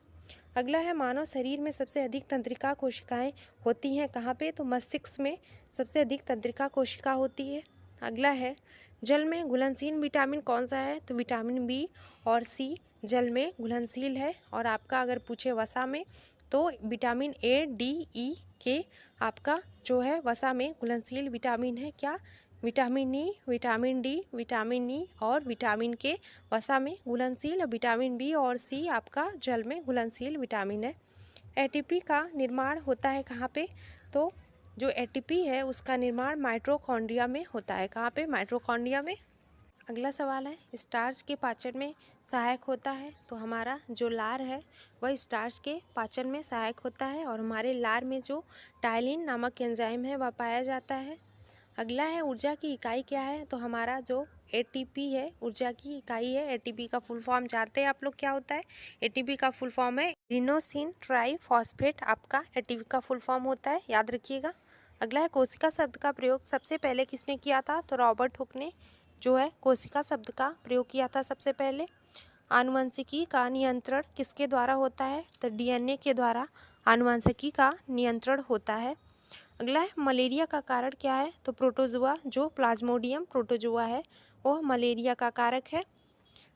अगला है मानव शरीर में सबसे अधिक तंत्रिका कोशिकाएं होती हैं कहाँ पे, तो मस्तिष्क में सबसे अधिक तंत्रिका कोशिका होती है। अगला है जल में घुलनशील विटामिन कौन सा है, तो विटामिन बी और सी जल में घुलनशील है। और आपका अगर पूछे वसा में, तो विटामिन ए डी ई के आपका जो है वसा में घुलनशील विटामिन है क्या, vitamin E, vitamin D, vitamin E और विटामिन के वसा में घुलनशील, विटामिन बी और सी आपका जल में घुलनशील विटामिन है। एटीपी का निर्माण होता है कहाँ पे, तो जो एटीपी है उसका निर्माण माइटोकॉन्ड्रिया में होता है। कहाँ पे, माइटोकॉन्ड्रिया में। अगला सवाल है स्टार्च के पाचन में सहायक होता है, तो हमारा जो लार है वह स्टार्च के पाचन में सहायक होता है और हमारे लार में जो टाइलिन नामक एंजाइम है वह पाया जाता है। अगला है ऊर्जा की इकाई क्या है, तो हमारा जो एटीपी है ऊर्जा की इकाई है। एटीपी का फुल फॉर्म जानते हैं आप लोग क्या होता है, एटीपी का फुल फॉर्म है एडिनोसिन ट्राईफॉस्फेट, आपका एटीपी का फुल फॉर्म होता है, याद रखिएगा। अगला है कोशिका शब्द का प्रयोग सबसे पहले किसने किया था, तो रॉबर्ट हुक ने जो है कोशिका शब्द का प्रयोग किया था सबसे पहले। आनुवंशिकी का नियंत्रण किसके द्वारा होता है, तो डीएनए के द्वारा आनुवंशिकी का नियंत्रण होता है। अगला है मलेरिया का कारण क्या है, तो प्रोटोजुआ, जो प्लाज्मोडियम प्रोटोजुआ है वह मलेरिया का कारक है।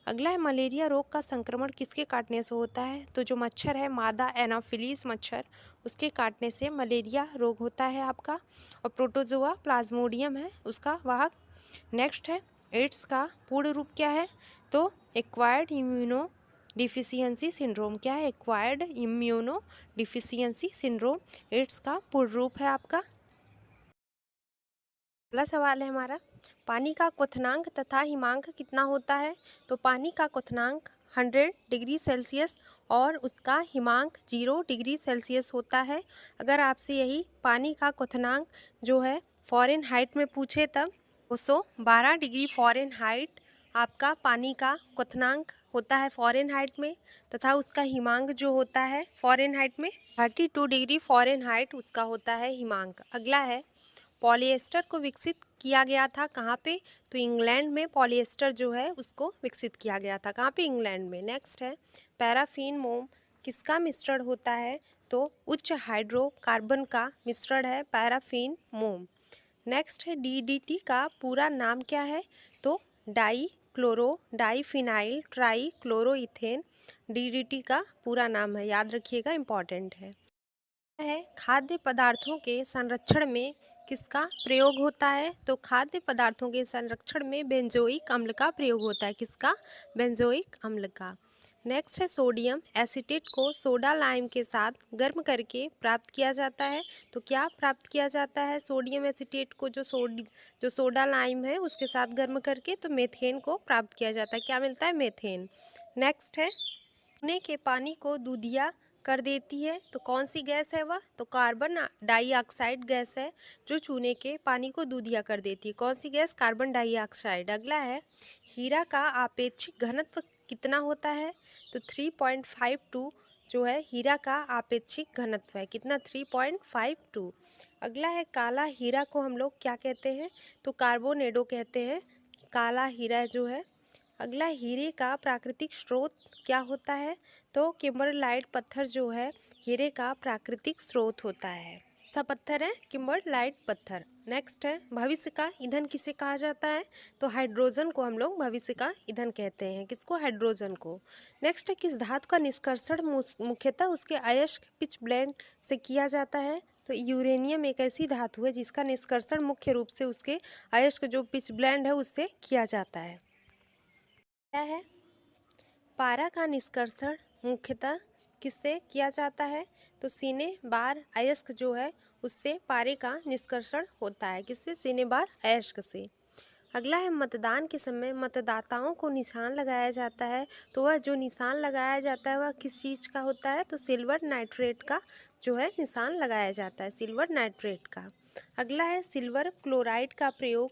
अगला है मलेरिया रोग का संक्रमण किसके काटने से होता है, तो जो मच्छर है मादा एनाफिलीज मच्छर उसके काटने से मलेरिया रोग होता है आपका, और प्रोटोजुआ प्लाज्मोडियम है उसका वाहक। नेक्स्ट है एड्स का पूर्ण रूप क्या है, तो एक्वायर्ड इम्यूनो डिफिशियंसी सिंड्रोम, क्या है, acquired immuno deficiency syndrome AIDS का पूर्ण रूप है आपका। अगला सवाल है हमारा पानी का क्वथनांक तथा हिमांक कितना होता है, तो पानी का क्वथनांक 100 डिग्री सेल्सियस और उसका हिमांक 0 डिग्री सेल्सियस होता है। अगर आपसे यही पानी का क्वथनांक जो है फ़ारेनहाइट में पूछे तब 212 डिग्री फ़ारेनहाइट आपका पानी का क्वथनांक होता है फ़ारेनहाइट में, तथा उसका हिमांक जो होता है फ़ारेनहाइट में 32 डिग्री फ़ारेनहाइट उसका होता है हिमांक। अगला है पॉलिएस्टर को विकसित किया गया था कहाँ पे, तो इंग्लैंड में पॉलिएस्टर जो है उसको विकसित किया गया था, कहाँ पे, इंग्लैंड में। नेक्स्ट है पैराफिन मोम किसका मिश्रण होता है, तो उच्च हाइड्रोकार्बन का मिश्रण है पैराफिन मोम। नेक्स्ट है डीडीटी का पूरा नाम क्या है, तो die chloro diphenyl try chloroethane DDT का पूरा नाम है, याद रखिएगा, इंपॉर्टेंट है। खाद्य पदार्थों के संरक्षण में किसका प्रयोग होता है, तो खाद्य पदार्थों के संरक्षण में बेंजोइक अम्ल का प्रयोग होता है, किसका, बेंजोइक अम्ल का। नेक्स्ट है सोडियम एसीटेट को सोडा लाइम के साथ गर्म करके प्राप्त किया जाता है, तो क्या प्राप्त किया जाता है सोडियम एसीटेट को, जो सोडा लाइम है उसके साथ गर्म करके, तो मेथेन को प्राप्त किया जाता है, क्या मिलता है, मेथेन। नेक्स्ट है चूने के पानी को दूधिया कर देती है, तो कौन सी गैस है वह, तो कार्बन डाइऑक्साइड गैस है जो चूने के पानी को दूधिया कर देती है, कौन सी गैस, कार्बन डाइऑक्साइड। अगला है हीरा का आपेक्षिक घनत्व कितना होता है, तो 3.52 जो है हीरा का आपेक्षिक घनत्व है कितना 3.52। अगला है काला हीरा को हम लोग क्या कहते हैं, तो कार्बोनेडो कहते हैं, काला हीरा जो है। अगला हीरे का प्राकृतिक स्रोत क्या होता है, तो किम्बरलाइट पत्थर जो है हीरे का प्राकृतिक स्रोत होता है। सा पत्थर है किम्बरलाइट पत्थर। नेक्स्ट है भविष्य का ईंधन किसे कहा जाता है, तो हाइड्रोजन को हम लोग भविष्य का ईंधन कहते हैं, किसको, हाइड्रोजन को। नेक्स्ट है किस धातु का निष्कर्षण मुख्यतः उसके अयस्क पिच ब्लेंड से किया जाता है, तो यूरेनियम एक ऐसी धातु है जिसका निष्कर्षण मुख्य रूप से उसके अयस्क जो पिच ब्लेंड है उससे किया जाता है। क्या है, पारा का निष्कर्षण मुख्यतः किससे किया जाता है, तो सीने बार अयस्क जो है उससे पारे का निष्कर्षण होता है, किससे, सीने बार अयस्क से। अगला है मतदान के समय मतदाताओं को निशान लगाया जाता है, तो वह जो निशान लगाया जाता है वह किस चीज़ का होता है, तो सिल्वर नाइट्रेट का जो है निशान लगाया जाता है, सिल्वर नाइट्रेट का। अगला है सिल्वर क्लोराइड का प्रयोग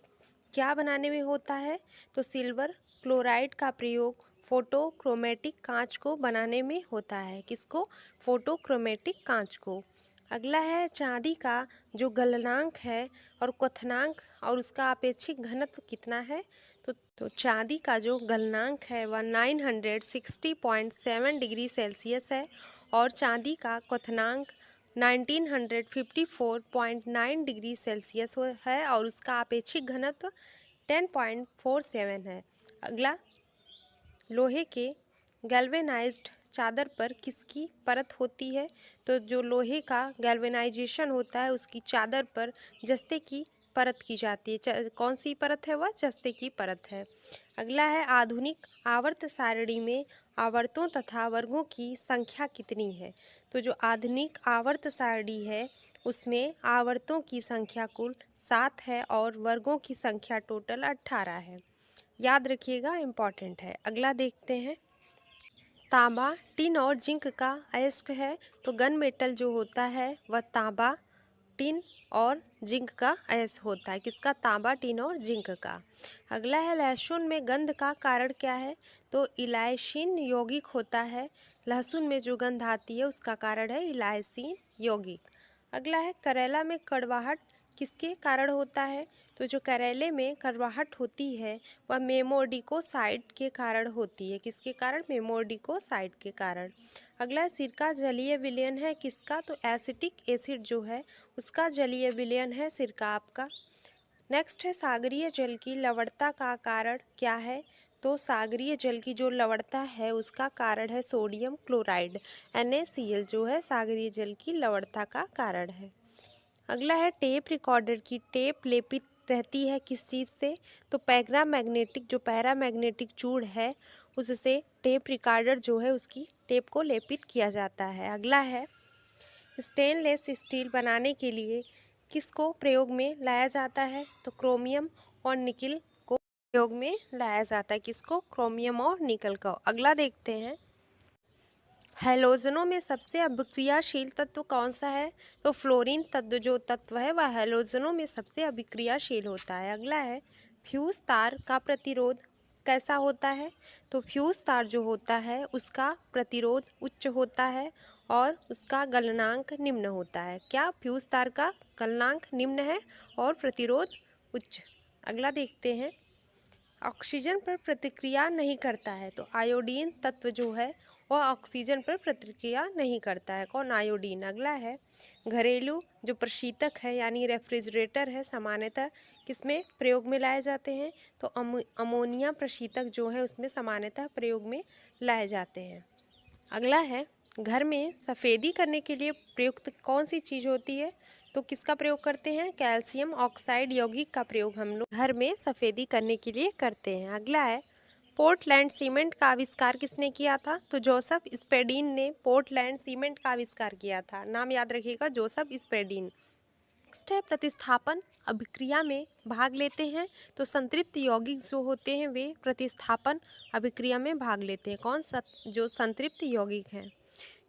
क्या बनाने में होता है, तो सिल्वर क्लोराइड का प्रयोग फोटोक्रोमेटिक कांच को बनाने में होता है, किसको, फोटोक्रोमेटिक कांच को। अगला है चांदी का जो गलनांक है और क्वथनांक और उसका अपेक्षिक घनत्व कितना है, तो चांदी का जो गलनांक है वह 960.7 डिग्री सेल्सियस है और चांदी का क्वथनांक 1954.9 डिग्री सेल्सियस है और उसका अपेक्षिक घनत्व 10.47 है। अगला लोहे के गैल्वेनाइज्ड चादर पर किसकी परत होती है, तो जो लोहे का गैल्वेनाइजेशन होता है उसकी चादर पर जस्ते की परत की जाती है, कौन सी परत है, वह जस्ते की परत है। अगला है आधुनिक आवर्त सारणी में आवर्तों तथा वर्गों की संख्या कितनी है, तो जो आधुनिक आवर्त सारणी है उसमें आवर्तों की संख्या कुल 7 है और वर्गों की संख्या टोटल 18 है, याद रखिएगा, इम्पॉर्टेंट है। अगला देखते हैं, तांबा टिन और जिंक का अयस्क है, तो गन मेटल जो होता है वह तांबा टिन और जिंक का अयस्क होता है, किसका, तांबा टिन और जिंक का। अगला है लहसुन में गंध का कारण क्या है, तो इलायसीन यौगिक होता है, लहसुन में जो गंध आती है उसका कारण है इलायसीन यौगिक। अगला है करेला में कड़वाहट किसके कारण होता है, तो जो करेले में कड़वाहट होती है वह मेमोडिकोसाइड के कारण होती है, किसके कारण, मेमोडिकोसाइड के कारण। अगला सिरका जलीय विलयन है किसका, तो एसिटिक एसिड जो है उसका जलीय विलयन है सिरका आपका। नेक्स्ट है सागरीय जल की लवणता का कारण क्या है, तो सागरीय जल की जो लवणता है उसका कारण है सोडियम क्लोराइड, NaCl जो है सागरीय जल की लवणता का कारण है। अगला है टेप रिकॉर्डर की टेप लेपित रहती है किस चीज़ से, तो पैरामैग्नेटिक जो पैरामैग्नेटिक चूड़ है उससे टेप रिकॉर्डर जो है उसकी टेप को लेपित किया जाता है। अगला है स्टेनलेस स्टील बनाने के लिए किसको प्रयोग में लाया जाता है, तो क्रोमियम और निकल को प्रयोग में लाया जाता है, किसको, क्रोमियम और निकल को। अगला देखते हैं, हैलोजनों में सबसे अभिक्रियाशील तत्व कौन सा है, तो फ्लोरीन तत्व जो तत्व है वह हैलोजनों में सबसे अभिक्रियाशील होता है। अगला है फ्यूज तार का प्रतिरोध कैसा होता है, तो फ्यूज तार जो होता है उसका प्रतिरोध उच्च होता है और उसका गलनांक निम्न होता है, क्या, फ्यूज तार का गलनांक निम्न है और प्रतिरोध उच्च। अगला देखते हैं, ऑक्सीजन पर प्रतिक्रिया नहीं करता है, तो आयोडीन तत्व जो है वह ऑक्सीजन पर प्रतिक्रिया नहीं करता है, कौन, आयोडीन। अगला है घरेलू जो प्रशीतक है यानी रेफ्रिजरेटर है सामान्यतः किसमें प्रयोग में लाए जाते हैं, तो अमोनिया प्रशीतक जो है उसमें सामान्यतः प्रयोग में लाए जाते हैं। अगला है घर में सफ़ेदी करने के लिए प्रयुक्त कौन सी चीज़ होती है, तो किसका प्रयोग करते हैं, कैल्शियम ऑक्साइड यौगिक का प्रयोग हम लोग घर में सफ़ेदी करने के लिए करते हैं। अगला है पोर्टलैंड सीमेंट का आविष्कार किसने किया था, तो जोसेफ स्पेडिन ने पोर्टलैंड सीमेंट का आविष्कार किया था, नाम याद रखिएगा, जोसेफ स्पेडिन। नेक्स्ट है प्रतिस्थापन अभिक्रिया में भाग लेते हैं, तो संतृप्त यौगिक जो होते हैं वे प्रतिस्थापन अभिक्रिया में भाग लेते हैं, कौन सा, जो संतृप्त यौगिक हैं।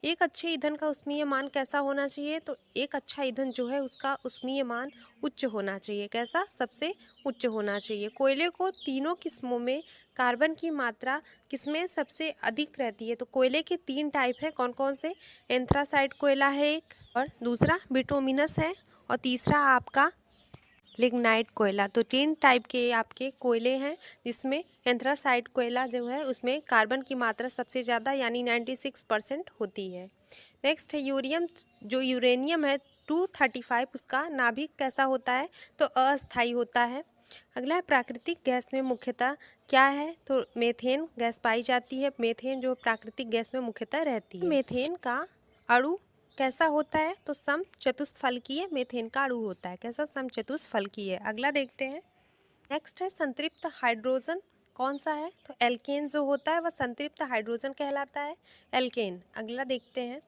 एक अच्छे ईंधन का ऊष्मीय मान कैसा होना चाहिए? तो एक अच्छा ईंधन जो है उसका ऊष्मीय मान उच्च होना चाहिए। कैसा? सबसे उच्च होना चाहिए। कोयले को तीनों किस्मों में कार्बन की मात्रा किसमें सबसे अधिक रहती है? तो कोयले के 3 टाइप है, कौन कौन से? एंथ्रासाइट कोयला है एक, और दूसरा बिटुमिनस है, और तीसरा आपका लिग्नाइट कोयला। तो 3 टाइप के आपके कोयले हैं, जिसमें एंथ्रासाइट कोयला जो है उसमें कार्बन की मात्रा सबसे ज़्यादा यानी 96% होती है। नेक्स्ट है यूरियम, जो यूरेनियम है 235, उसका नाभिक कैसा होता है? तो अस्थायी होता है। अगला है प्राकृतिक गैस में मुख्यतः क्या है? तो मेथेन गैस पाई जाती है। मेथेन जो प्राकृतिक गैस में मुख्यतः रहती है। मेथेन का अणु कैसा होता है? तो समचतुष्फलकीय मेथेन का अणु होता है। कैसा? समचतुष्फलकीय। अगला देखते हैं। नेक्स्ट है संतृप्त हाइड्रोजन कौन सा है? तो एल्केन जो होता है वह संतृप्त हाइड्रोजन कहलाता है, एल्केन। अगला देखते हैं।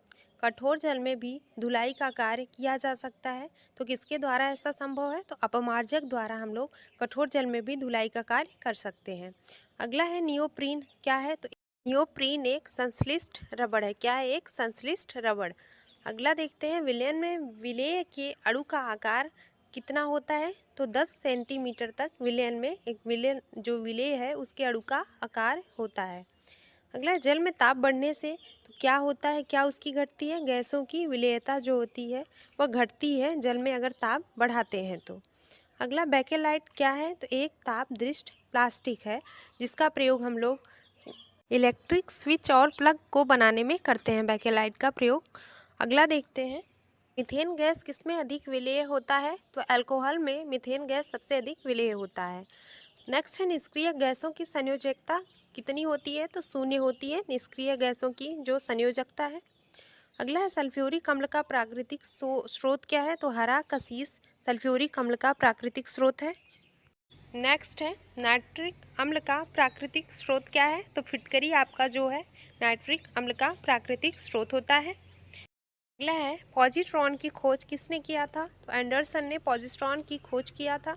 कठोर जल में भी धुलाई का कार्य किया जा सकता है, तो किसके द्वारा ऐसा संभव है? तो अपमार्जक द्वारा हम लोग कठोर जल में भी धुलाई का कार्य कर सकते हैं। अगला है नियोप्रीन क्या है? तो नियोप्रीन एक संश्लिष्ट रबड़ है। क्या है? एक संश्लिष्ट रबड़। अगला देखते हैं। विलयन में विलेय के अणु का आकार कितना होता है? तो 10 सेंटीमीटर तक विलयन में एक विलयन जो विलेय है उसके अणु का आकार होता है। अगला जल में ताप बढ़ने से तो क्या होता है? क्या उसकी घटती है? गैसों की विलेयता जो होती है वह घटती है जल में अगर ताप बढ़ाते हैं तो। अगला बेकेलाइट क्या है? तो एक ताप दृष्ट प्लास्टिक है, जिसका प्रयोग हम लोग इलेक्ट्रिक स्विच और प्लग को बनाने में करते हैं, बेकेलाइट का प्रयोग। अगला देखते हैं। मीथेन गैस किसमें अधिक विलेय होता है? तो अल्कोहल में मीथेन गैस सबसे अधिक विलेय होता है। नेक्स्ट है निष्क्रिय गैसों की संयोजकता कितनी होती है? तो 0 होती है निष्क्रिय गैसों की जो संयोजकता है। अगला है सल्फ्यूरिक अम्ल का प्राकृतिक स्रोत क्या है? तो हरा कसीस सल्फ्यूरिक अम्ल का प्राकृतिक स्रोत है। नेक्स्ट है नाइट्रिक अम्ल का प्राकृतिक स्रोत क्या है? तो फिटकरी आपका जो है नाइट्रिक अम्ल का प्राकृतिक स्रोत होता है। अगला है पॉजिट्रॉन की खोज किसने किया था? तो एंडरसन ने पॉजिट्रॉन की खोज किया था।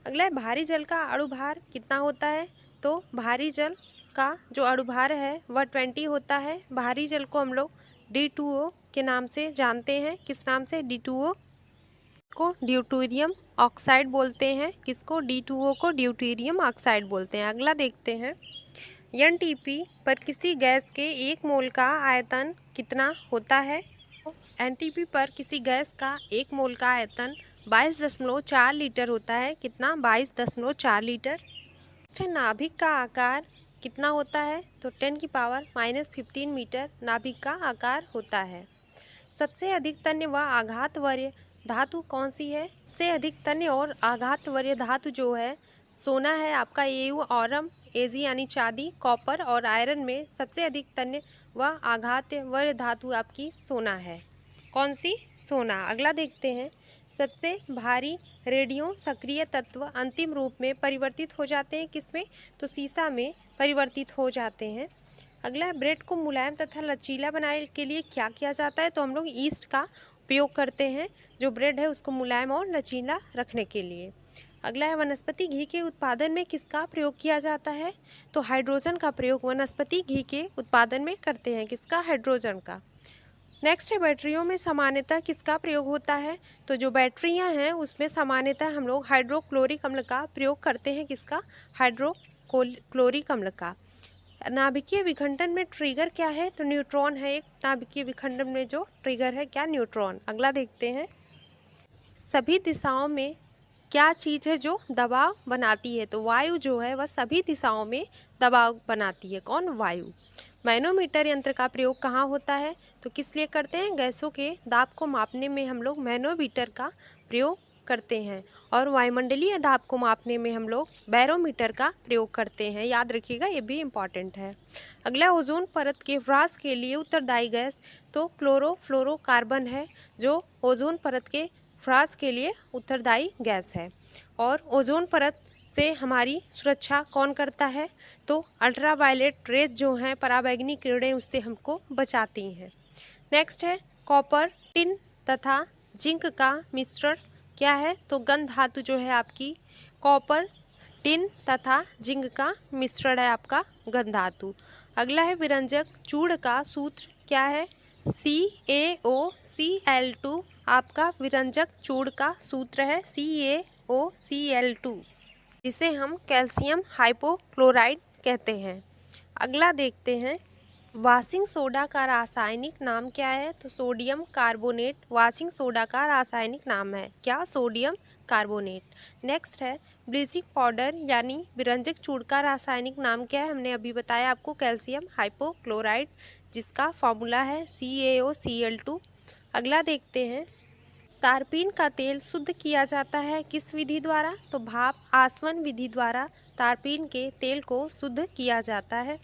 अगला है भारी जल का अणुभार कितना होता है? तो भारी जल का जो अणुभार है वह 20 होता है। भारी जल को हम लोग D2O के नाम से जानते हैं। किस नाम से? D2O को ड्यूटेरियम ऑक्साइड बोलते हैं। किसको? D2O को ड्यूटेरियम ऑक्साइड बोलते हैं। अगला देखते हैं। NTP पर किसी गैस के 1 मोल का आयतन कितना होता है? NTP पर किसी गैस का 1 मोल का आयतन 22.4 लीटर होता है। कितना? 22.4 लीटर। नाभिक का आकार कितना होता है? तो 10 की पावर -15 मीटर नाभिक का आकार होता है। सबसे अधिक तन्य व आघातवर्य धातु कौन सी है? सबसे अधिक तन्य और आघातवर्य धातु जो है सोना है आपका, एयू औरम, एजी यानी चांदी, कॉपर और आयरन में सबसे अधिक तन्य व आघातवर्य धातु आपकी सोना है। कौन सी? सोना। अगला देखते हैं। सबसे भारी रेडियो सक्रिय तत्व अंतिम रूप में परिवर्तित हो जाते हैं किसमें? तो सीसा में परिवर्तित हो जाते हैं। अगला है ब्रेड को मुलायम तथा लचीला बनाने के लिए क्या किया जाता है? तो हम लोग ईस्ट का उपयोग करते हैं, जो ब्रेड है उसको मुलायम और लचीला रखने के लिए। अगला है वनस्पति घी के उत्पादन में किसका प्रयोग किया जाता है? तो हाइड्रोजन का प्रयोग वनस्पति घी के उत्पादन में करते हैं। किसका? हाइड्रोजन का। नेक्स्ट है बैटरियों में सामान्यतः किसका प्रयोग होता है? तो जो बैटरियां हैं उसमें सामान्यतः हम लोग हाइड्रोक्लोरिक अम्ल का प्रयोग करते हैं। किसका? हाइड्रोक्लोरिक अम्ल का। नाभिकीय विखंडन में ट्रिगर क्या है? तो न्यूट्रॉन है एक नाभिकीय विखंडन में जो ट्रिगर है, क्या? न्यूट्रॉन। अगला देखते हैं। सभी दिशाओं में क्या चीज़ है जो दबाव बनाती है? तो वायु जो है वह सभी दिशाओं में दबाव बनाती है। कौन? वायु। मैनोमीटर यंत्र का प्रयोग कहाँ होता है? तो किस लिए करते हैं? गैसों के दाब को मापने में हम लोग मैनोमीटर का प्रयोग करते हैं, और वायुमंडलीय दाब को मापने में हम लोग बैरोमीटर का प्रयोग करते हैं। याद रखिएगा, ये भी इम्पॉर्टेंट है। अगला ओजोन परत के ह्रास के लिए उत्तरदायी गैस तो क्लोरोफ्लोरोकार्बन है, जो ओजोन परत के ह्रास के लिए उत्तरदायी गैस है। और ओजोन परत से हमारी सुरक्षा कौन करता है? तो अल्ट्रावायलेट रेज जो हैं, पराबैंगनी किरणें, उससे हमको बचाती हैं। नेक्स्ट है कॉपर, टिन तथा जिंक का मिश्रण क्या है? तो गंध धातु जो है आपकी कॉपर, टिन तथा जिंक का मिश्रण है आपका गंध धातु। अगला है विरंजक चूर्ण का सूत्र क्या है? CaOCl2 आपका विरंजक चूड़ का सूत्र है, CaOCl2, जिसे हम कैल्शियम हाइपोक्लोराइड कहते हैं। अगला देखते हैं, वाशिंग सोडा का रासायनिक नाम क्या है? तो सोडियम कार्बोनेट वाशिंग सोडा का रासायनिक नाम है। क्या? Sodium carbonate. नेक्स्ट है, ब्लीचिंग पाउडर यानी विरंजक चूड़ का रासायनिक नाम क्या है? हमने अभी बताया आपको, कैल्शियम हाइपोक्लोराइड, जिसका फॉर्मूला है CaOCl2। अगला देखते हैं, तारपीन का तेल शुद्ध किया जाता है किस विधि द्वारा? तो भाप आसवन विधि द्वारा तारपीन के तेल को शुद्ध किया जाता है।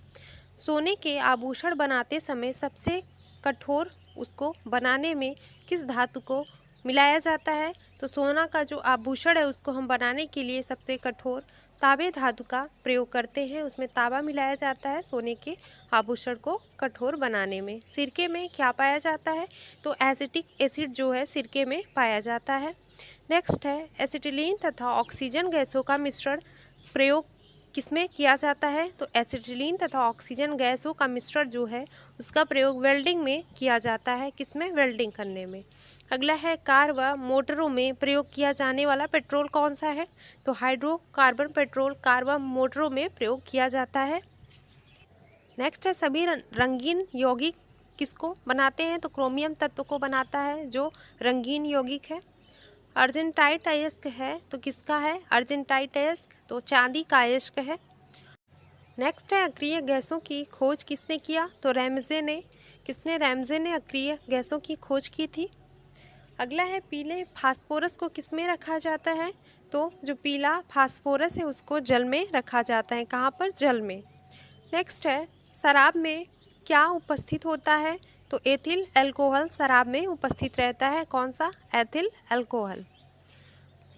सोने के आभूषण बनाते समय सबसे कठोर उसको बनाने में किस धातु को मिलाया जाता है? तो सोना का जो आभूषण है उसको हम बनाने के लिए सबसे कठोर तांबे धातु का प्रयोग करते हैं, उसमें तांबा मिलाया जाता है सोने के आभूषण को कठोर बनाने में। सिरके में क्या पाया जाता है? तो एसिटिक एसिड जो है सिरके में पाया जाता है। नेक्स्ट है, एसिटिलीन तथा ऑक्सीजन गैसों का मिश्रण प्रयोग किसमें किया जाता है? तो एसिटिलीन तथा ऑक्सीजन गैसों का मिश्रण जो है उसका प्रयोग वेल्डिंग में किया जाता है। किसमें? वेल्डिंग करने में। अगला है, कार व मोटरों में प्रयोग किया जाने वाला पेट्रोल कौन सा है? तो हाइड्रोकार्बन पेट्रोल कार व मोटरों में प्रयोग किया जाता है। नेक्स्ट है, सभी रंगीन यौगिक किसको बनाते हैं? तो क्रोमियम तत्व को बनाता है जो रंगीन यौगिक है। अर्जेंटाइट अयस्क है तो किसका है? अर्जेंटाइट अयस्क तो चांदी का अयस्क है। नेक्स्ट है, अक्रिय गैसों की खोज किसने किया? तो रैमजे ने। किसने? रैमजे ने अक्रिय गैसों की खोज की थी। अगला है, पीले फास्फोरस को किस में रखा जाता है? तो जो पीला फास्फोरस है उसको जल में रखा जाता है। कहाँ पर? जल में। नेक्स्ट है, शराब में क्या उपस्थित होता है? तो एथिल अल्कोहल शराब में उपस्थित रहता है। कौन सा? Ethyl alcohol.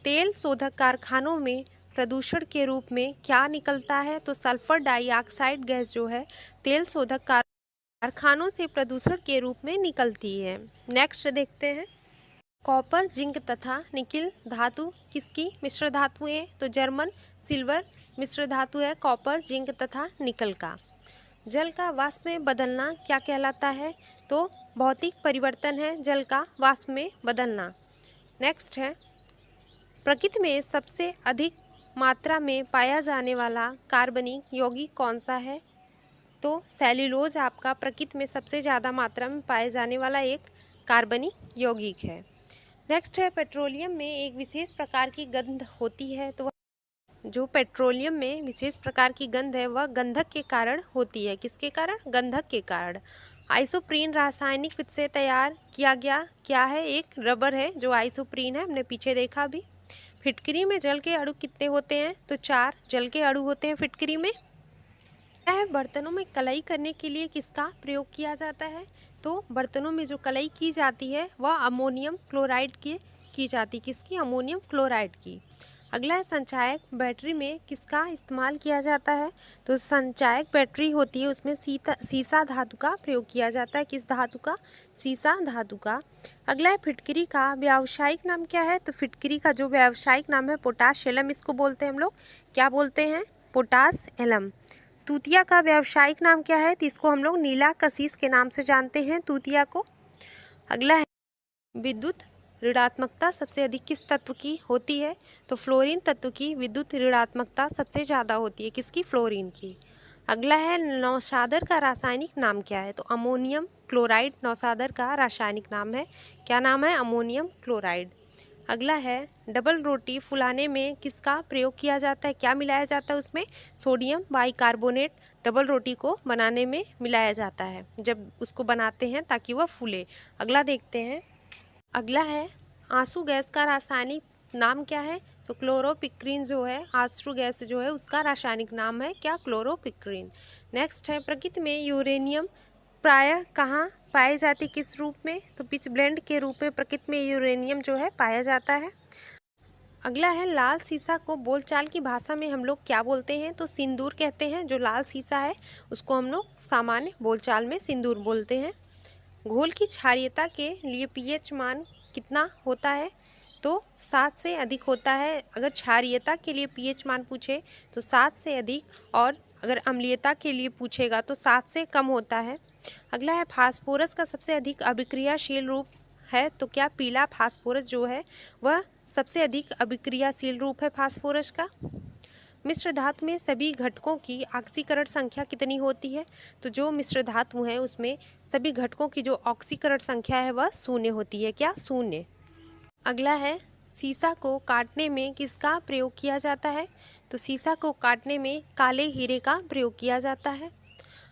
तेल शोधक कारखानों में प्रदूषण के रूप में क्या निकलता है? तो सल्फर डाइऑक्साइड गैस जो है तेल शोधक कारखानों से प्रदूषण के रूप में निकलती है। नेक्स्ट देखते हैं, कॉपर जिंक तथा निकिल धातु किसकी मिश्र धातु है? तो जर्मन सिल्वर मिश्र धातु है कॉपर जिंक तथा निकल का। जल का वाष्प में बदलना क्या कहलाता है? तो भौतिक परिवर्तन है जल का वाष्प में बदलना। नेक्स्ट है, प्रकृति में सबसे अधिक मात्रा में पाया जाने वाला कार्बनिक यौगिक कौन सा है? तो सेल्यूलोज आपका प्रकृति में सबसे ज़्यादा मात्रा में पाए जाने वाला एक कार्बनिक यौगिक है। नेक्स्ट है, पेट्रोलियम में एक विशेष प्रकार की गंध होती है, तो जो पेट्रोलियम में विशेष प्रकार की गंध है वह गंधक के कारण होती है। किसके कारण? गंधक के कारण। आइसोप्रीन रासायनिक विधि से तैयार किया गया क्या है? एक रबर है जो आइसोप्रीन है, हमने पीछे देखा भी। फिटकरी में जल के अणु कितने होते हैं? तो 4 जल के अणु होते हैं फिटकरी में। बर्तनों में कलई करने के लिए किसका प्रयोग किया जाता है? तो बर्तनों में जो कलई की जाती है वह अमोनियम क्लोराइड की जाती। किसकी? अमोनियम क्लोराइड की। अगला है, संचायक बैटरी में किसका इस्तेमाल किया जाता है? तो संचायक बैटरी होती है उसमें सीसा धातु का प्रयोग किया जाता है। किस धातु का? सीसा धातु का। अगला है, फिटकरी का व्यावसायिक नाम क्या है? तो फिटकरी का जो व्यावसायिक नाम है पोटाश एलम, इसको बोलते हैं हम लोग। क्या बोलते हैं? Potash alum. तूतिया का व्यावसायिक नाम क्या है? तो इसको हम लोग नीला कशीस के नाम से जानते हैं तूतिया को। अगला है, विद्युत ऋणात्मकता सबसे अधिक किस तत्व की होती है? तो फ्लोरीन तत्व की विद्युत ऋणात्मकता सबसे ज़्यादा होती है। किसकी? फ्लोरीन की। अगला है, नौशादर का रासायनिक नाम क्या है? तो अमोनियम क्लोराइड नौशादर का रासायनिक नाम है। क्या नाम है? Ammonium chloride. अगला है, डबल रोटी फुलाने में किसका प्रयोग किया जाता है? क्या मिलाया जाता है उसमें? सोडियम बाइकार्बोनेट डबल रोटी को बनाने में मिलाया जाता है जब उसको बनाते हैं ताकि वह फूले। अगला देखते हैं, अगला है, आंसू गैस का रासायनिक नाम क्या है? तो क्लोरोपिक्रीन जो है आंसू गैस जो है उसका रासायनिक नाम है क्या? क्लोरोपिक्रीन। नेक्स्ट है, प्रकृति में यूरेनियम प्रायः कहाँ पाए जाती? किस रूप में? तो पिच ब्लेंड के रूप में प्रकृति में यूरेनियम जो है पाया जाता है। अगला है, लाल सीसा को बोलचाल की भाषा में हम लोग क्या बोलते हैं? तो सिंदूर कहते हैं। जो लाल सीसा है उसको हम लोग सामान्य बोलचाल में सिंदूर बोलते हैं। घोल की क्षारीयता के लिए पीएच मान कितना होता है? तो 7 से अधिक होता है। अगर क्षारीयता के लिए पीएच मान पूछे तो 7 से अधिक, और अगर अम्लीयता के लिए पूछेगा तो 7 से कम होता है। अगला है फास्फोरस का सबसे अधिक अभिक्रियाशील रूप है, तो क्या पीला फास्फोरस जो है वह सबसे अधिक अभिक्रियाशील रूप है फास्फोरस का। मिश्र धातु में सभी घटकों की ऑक्सीकरण संख्या कितनी होती है, तो जो मिश्र धातु है उसमें सभी घटकों की जो ऑक्सीकरण संख्या है वह 0 होती है, क्या 0। अगला है सीसा को काटने में किसका प्रयोग किया जाता है, तो सीसा को काटने में काले हीरे का प्रयोग किया जाता है।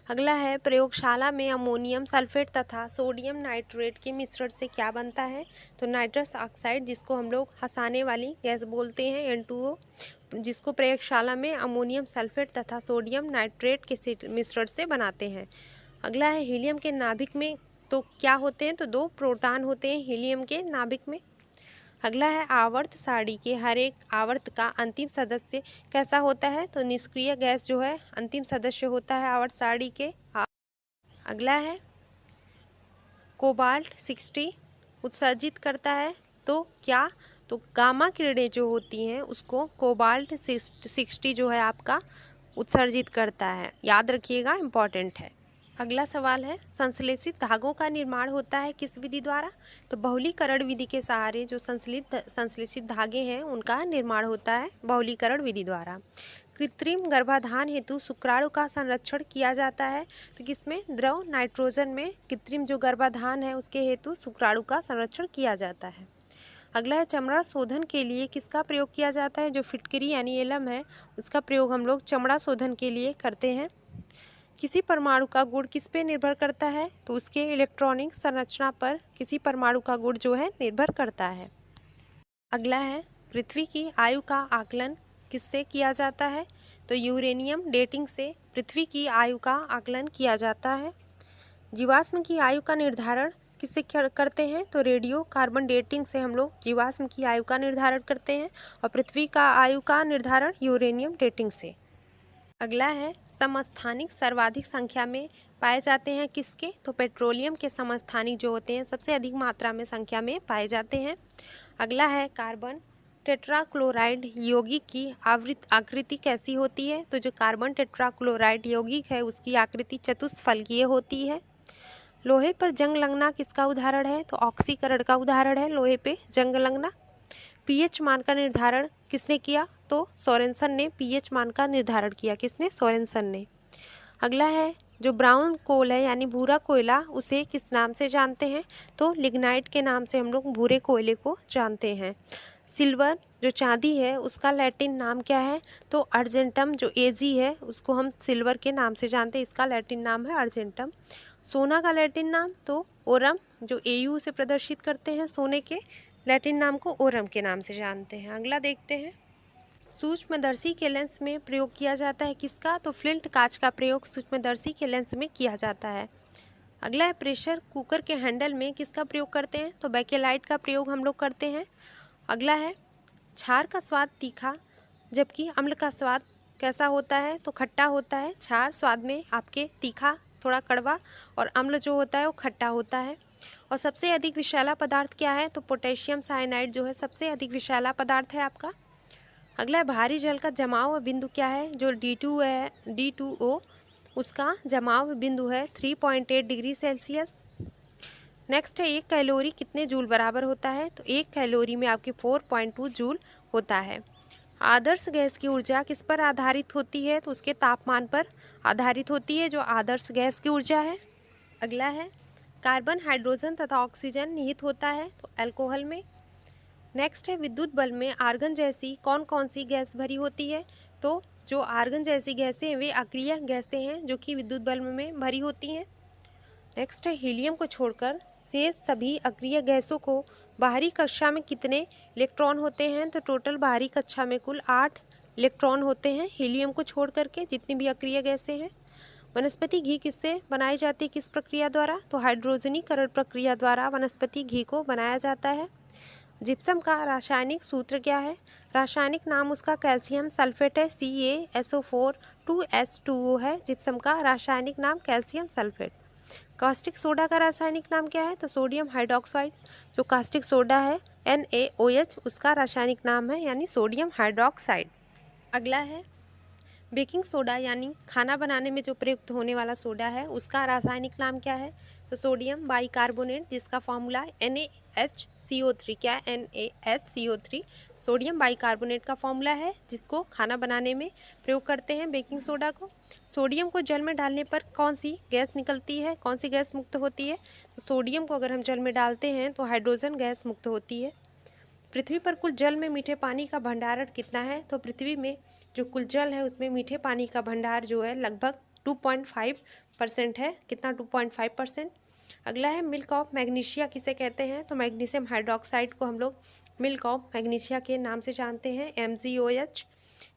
अगला है प्रयोगशाला में अमोनियम सल्फेट तथा सोडियम नाइट्रेट के मिश्रण से क्या बनता है, तो नाइट्रस ऑक्साइड, जिसको हम लोग हंसाने वाली गैस बोलते हैं N2O, जिसको प्रयोगशाला में अमोनियम सल्फेट तथा सोडियम नाइट्रेट के मिश्रण से बनाते हैं। अगला है हीलियम के नाभिक में तो क्या होते हैं, तो 2 प्रोटॉन होते हैं हीलियम के नाभिक में। अगला है आवर्त सारणी के हर एक आवर्त का अंतिम सदस्य कैसा होता है, तो निष्क्रिय गैस जो है अंतिम सदस्य होता है आवर्त सारणी के। अगला है कोबाल्ट 60 उत्सर्जित करता है, तो क्या, तो गामा किरणें जो होती हैं उसको कोबाल्ट 60 जो है आपका उत्सर्जित करता है, याद रखिएगा, इम्पॉर्टेंट है। अगला सवाल है संश्लेषित धागों का निर्माण होता है किस विधि द्वारा, तो बहुलीकरण विधि के सहारे जो संश्लेषित धागे हैं उनका निर्माण होता है बहुलीकरण विधि द्वारा। कृत्रिम गर्भाधान हेतु शुक्राणु का संरक्षण किया जाता है, तो किसमें, द्रव नाइट्रोजन में कृत्रिम जो गर्भाधान है उसके हेतु शुक्राणु का संरक्षण किया जाता है। अगला है चमड़ा शोधन के लिए किसका प्रयोग किया जाता है, जो फिटकरी यानी एलम है उसका प्रयोग हम लोग चमड़ा शोधन के लिए करते हैं। किसी परमाणु का गुण किस पे निर्भर करता है, तो उसके इलेक्ट्रॉनिक संरचना पर किसी परमाणु का गुण जो है निर्भर करता है। अगला है पृथ्वी की आयु का आकलन किससे किया जाता है, तो यूरेनियम डेटिंग से पृथ्वी की आयु का आकलन किया जाता है। जीवाश्म की आयु का निर्धारण किससे करते हैं, तो रेडियो कार्बन डेटिंग से हम लोग जीवाश्म की आयु का निर्धारण करते हैं, और पृथ्वी का आयु का निर्धारण यूरेनियम डेटिंग से। अगला है समस्थानिक सर्वाधिक संख्या में पाए जाते हैं किसके, तो पेट्रोलियम के समस्थानिक जो होते हैं सबसे अधिक मात्रा में संख्या में पाए जाते हैं। अगला है कार्बन टेट्राक्लोराइड यौगिक की आकृति कैसी होती है, तो जो कार्बन टेट्राक्लोराइड यौगिक है उसकी आकृति चतुष्फलकीय होती है। लोहे पर जंग लगना किसका उदाहरण है, तो ऑक्सीकरण का उदाहरण है लोहे पे जंग लगना। पीएच मान का निर्धारण किसने किया, तो सोरेनसन ने पीएच मान का निर्धारण किया, किसने, सोरेनसन ने। अगला है जो ब्राउन कोल है यानी भूरा कोयला उसे किस नाम से जानते हैं, तो लिग्नाइट के नाम से हम लोग भूरे कोयले को जानते हैं। सिल्वर जो चांदी है उसका लैटिन नाम क्या है, तो अर्जेंटम, जो एजी है उसको हम सिल्वर के नाम से जानते हैं, इसका लैटिन नाम है अर्जेंटम। सोना का लैटिन नाम तो ओरम, जो एयू से प्रदर्शित करते हैं सोने के लैटिन नाम को ओरम के नाम से जानते हैं। अगला देखते हैं सूक्ष्मदर्शी के लेंस में प्रयोग किया जाता है किसका, तो फ्लिंट कांच का प्रयोग सूक्ष्मदर्शी के लेंस में किया जाता है। अगला है प्रेशर कुकर के हैंडल में किसका प्रयोग करते हैं, तो बेकेलाइट का प्रयोग हम लोग करते हैं। अगला है क्षार का स्वाद तीखा जबकि अम्ल का स्वाद कैसा होता है, तो खट्टा होता है। क्षार स्वाद में आपके तीखा, थोड़ा कड़वा, और अम्ल जो होता है वो खट्टा होता है। और सबसे अधिक विषैला पदार्थ क्या है, तो पोटेशियम साइनाइड जो है सबसे अधिक विषैला पदार्थ है आपका। अगला है भारी जल का जमाव बिंदु क्या है, जो D2 है, D2O उसका जमाव बिंदु है 3.8 डिग्री सेल्सियस। नेक्स्ट है 1 कैलोरी कितने जूल बराबर होता है, तो 1 कैलोरी में आपके 4.2 जूल होता है। आदर्श गैस की ऊर्जा किस पर आधारित होती है, तो उसके तापमान पर आधारित होती है जो आदर्श गैस की ऊर्जा है। अगला है कार्बन, हाइड्रोजन तथा ऑक्सीजन निहित होता है तो अल्कोहल में। नेक्स्ट है विद्युत बल्ब में आर्गन जैसी कौन कौन सी गैस भरी होती है, तो जो आर्गन जैसी गैसें हैं वे अक्रिय गैसें हैं जो कि विद्युत बल्ब में भरी होती हैं। नेक्स्ट है हीलियम को छोड़कर शेष सभी अक्रिय गैसों को बाहरी कक्षा में कितने इलेक्ट्रॉन होते हैं, तो टोटल बाहरी कक्षा में कुल 8 इलेक्ट्रॉन होते हैं हीलियम को छोड़ करके, जितनी भी अक्रिय गैसें हैं। वनस्पति घी किससे बनाई जाती है, किस प्रक्रिया द्वारा, तो हाइड्रोजनीकरण प्रक्रिया द्वारा वनस्पति घी को बनाया जाता है। जिप्सम का रासायनिक सूत्र क्या है, रासायनिक नाम उसका कैल्शियम सल्फेट है, CaSO4 2H2O है जिप्सम का रासायनिक नाम कैल्शियम सल्फेट। कास्टिक सोडा का रासायनिक नाम क्या है, तो सोडियम हाइड्रोक्साइड, जो कास्टिक सोडा है NaOH उसका रासायनिक नाम है यानी सोडियम हाइड्रोक्साइड। अगला है बेकिंग सोडा यानी खाना बनाने में जो प्रयुक्त होने वाला सोडा है उसका रासायनिक नाम क्या है? तो सोडियम बाइकार्बोनेट, जिसका फॉर्मूला NaHCO3। क्या है? NaHCO3 सोडियम बाइकार्बोनेट का फॉर्मूला है, जिसको खाना बनाने में प्रयोग करते हैं बेकिंग सोडा को। सोडियम को जल में डालने पर कौन सी गैस निकलती है, कौन सी गैस मुक्त होती है? तो सोडियम को अगर हम जल में डालते हैं तो हाइड्रोजन गैस मुक्त होती है। पृथ्वी पर कुल जल में मीठे पानी का भंडारण कितना है? तो पृथ्वी में जो कुल जल है उसमें मीठे पानी का भंडार जो है लगभग 2.5% है। कितना? 2.5%। अगला है मिल्क ऑफ मैग्नीशिया किसे कहते हैं? तो मैग्नीशियम हाइड्रोक्साइड को हम लोग मिल्क ऑफ मैग्नीशिया के नाम से जानते हैं, MgOH।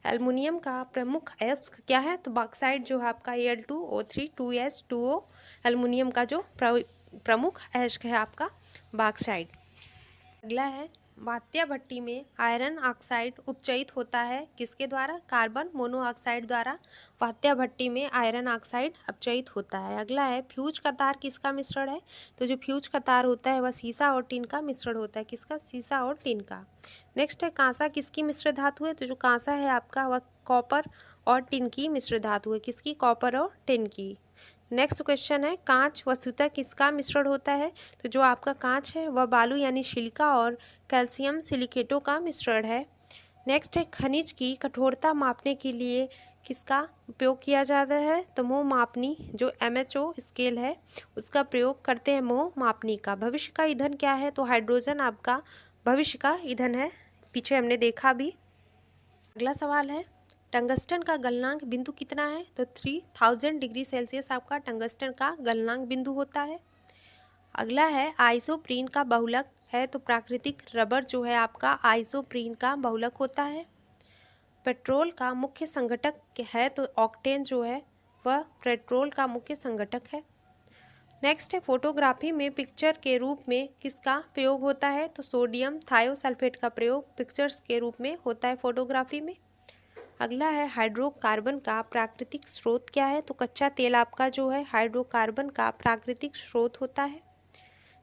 एल्युमिनियम का प्रमुख अयस्क क्या है? तो बॉक्साइड जो है आपका Al2O3 2S2O एल्युमिनियम का जो प्रमुख अयस्क है आपका बॉक्साइड। अगला है वात्या भट्टी में आयरन ऑक्साइड उपचयित होता है किसके द्वारा? कार्बन मोनोऑक्साइड द्वारा वात्या भट्टी में आयरन ऑक्साइड अपचयित होता है। अगला है फ्यूज का तार किसका मिश्रण है? तो जो फ्यूज का तार होता है वह सीसा और टिन का मिश्रण होता है। किसका? सीसा और टिन का। नेक्स्ट है कांसा किसकी मिश्र धातु है? तो जो कांसा है आपका वह कॉपर और टिन की मिश्र धातु है। किसकी? कॉपर और टिन की। नेक्स्ट क्वेश्चन है कांच वस्तुतः किसका मिश्रण होता है? तो जो आपका कांच है वह बालू यानी सिलिका और कैल्शियम सिलिकेटों का मिश्रण है। नेक्स्ट है खनिज की कठोरता मापने के लिए किसका उपयोग किया जाता है? तो मोह मापनी जो MHO स्केल है उसका प्रयोग करते हैं मोह मापनी का। भविष्य का ईंधन क्या है? तो हाइड्रोजन आपका भविष्य का ईंधन है, पीछे हमने देखा भी। अगला सवाल है टंगस्टन का गलनांक बिंदु कितना है? तो 3000 डिग्री सेल्सियस आपका टंगस्टन का गलनांक बिंदु होता है। अगला है आइसोप्रीन का बहुलक है, तो प्राकृतिक रबर जो है आपका आइसोप्रीन का बहुलक होता है। पेट्रोल का मुख्य संघटक है, तो ऑक्टेन जो है वह पेट्रोल का मुख्य संघटक है। नेक्स्ट है फोटोग्राफी में पिक्चर के रूप में किसका प्रयोग होता है? तो सोडियम थायोसल्फेट का प्रयोग पिक्चर्स के रूप में होता है फोटोग्राफी में। अगला है हाइड्रोकार्बन का प्राकृतिक स्रोत क्या है? तो कच्चा तेल आपका जो है हाइड्रोकार्बन का प्राकृतिक स्रोत होता है।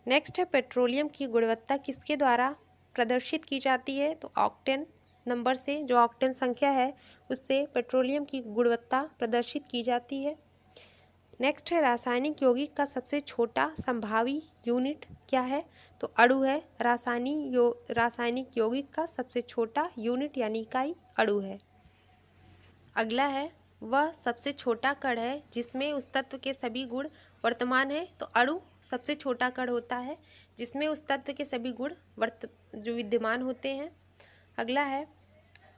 नेक्स्ट है पेट्रोलियम की गुणवत्ता किसके द्वारा प्रदर्शित की जाती है? तो ऑक्टेन नंबर से, जो ऑक्टेन संख्या है उससे पेट्रोलियम की गुणवत्ता प्रदर्शित की जाती है। नेक्स्ट है रासायनिक यौगिक का सबसे छोटा संभावी यूनिट क्या है? तो अणु है। रासायनिक यौगिक का सबसे छोटा यूनिट यानी इकाई अणु है। अगला है वह सबसे छोटा कण है जिसमें उस तत्व के सभी गुण वर्तमान है। तो अणु सबसे छोटा कण होता है जिसमें उस तत्व के सभी गुण जो विद्यमान होते हैं। अगला है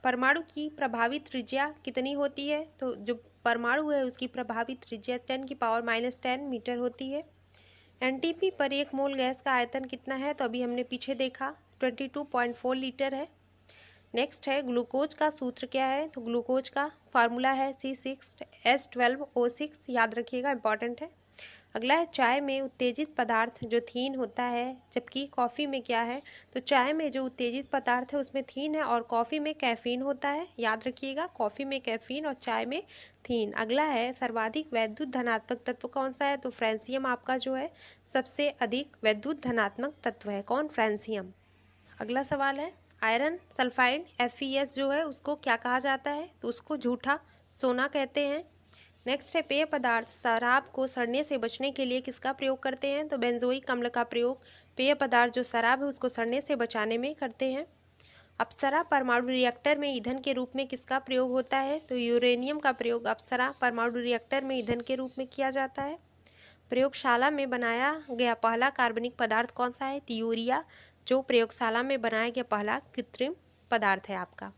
परमाणु की प्रभावी त्रिज्या कितनी होती है? तो जो परमाणु है उसकी प्रभावी त्रिज्या 10⁻⁻10 मीटर होती है। NTP पर 1 मोल गैस का आयतन कितना है? तो अभी हमने पीछे देखा 22.4 लीटर है। नेक्स्ट है ग्लूकोज का सूत्र क्या है? तो ग्लूकोज का फार्मूला है C6H12O6, याद रखिएगा, इंपॉर्टेंट है। अगला है चाय में उत्तेजित पदार्थ जो थीन होता है, जबकि कॉफ़ी में क्या है? तो चाय में जो उत्तेजित पदार्थ है उसमें थीन है और कॉफ़ी में कैफीन होता है, याद रखिएगा, कॉफ़ी में कैफीन और चाय में थीन। अगला है सर्वाधिक वैद्युत धनात्मक तत्व कौन सा है? तो फ्रेंसियम आपका जो है सबसे अधिक वैद्युत धनात्मक तत्व है। कौन? फ्रेंसियम। अगला सवाल है आयरन सल्फाइड FeS जो है उसको क्या कहा जाता है? तो उसको झूठा सोना कहते हैं। नेक्स्ट है पेय पदार्थ शराब को सड़ने से बचने के लिए किसका प्रयोग करते हैं? तो बेंजोइक अम्ल का प्रयोग पेय पदार्थ जो शराब है उसको सड़ने से बचाने में करते हैं। अप्सरा परमाणु रिएक्टर में ईंधन के रूप में किसका प्रयोग होता है? तो यूरेनियम का प्रयोग अप्सरा परमाणु रिएक्टर में ईंधन के रूप में किया जाता है। प्रयोगशाला में बनाया गया पहला कार्बनिक पदार्थ कौन सा है? तो यूरिया जो प्रयोगशाला में बनाया गया पहला कृत्रिम पदार्थ है आपका।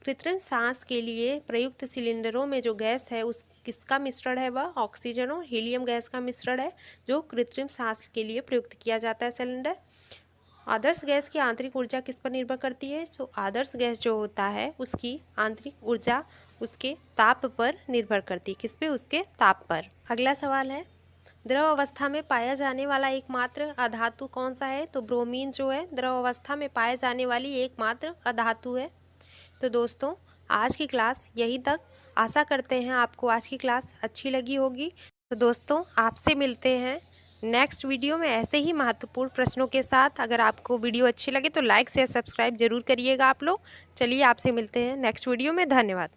कृत्रिम सांस के लिए प्रयुक्त सिलेंडरों में जो गैस है उस किसका मिश्रण है? वह ऑक्सीजन और हीलियम गैस का मिश्रण है जो कृत्रिम सांस के लिए प्रयुक्त किया जाता है सिलेंडर। आदर्श गैस की आंतरिक ऊर्जा किस पर निर्भर करती है? तो आदर्श गैस जो होता है उसकी आंतरिक ऊर्जा उसके ताप पर निर्भर करती है। किस पे? उसके ताप पर। अगला सवाल है द्रव अवस्था में पाया जाने वाला एकमात्र अधातु कौन सा है? तो ब्रोमीन जो है द्रव अवस्था में पाए जाने वाली एकमात्र अधातु है। तो दोस्तों आज की क्लास यहीं तक। आशा करते हैं आपको आज की क्लास अच्छी लगी होगी। तो दोस्तों आपसे मिलते हैं नेक्स्ट वीडियो में ऐसे ही महत्वपूर्ण प्रश्नों के साथ। अगर आपको वीडियो अच्छी लगे तो लाइक शेयर सब्सक्राइब जरूर करिएगा आप लोग। चलिए आपसे मिलते हैं नेक्स्ट वीडियो में। धन्यवाद।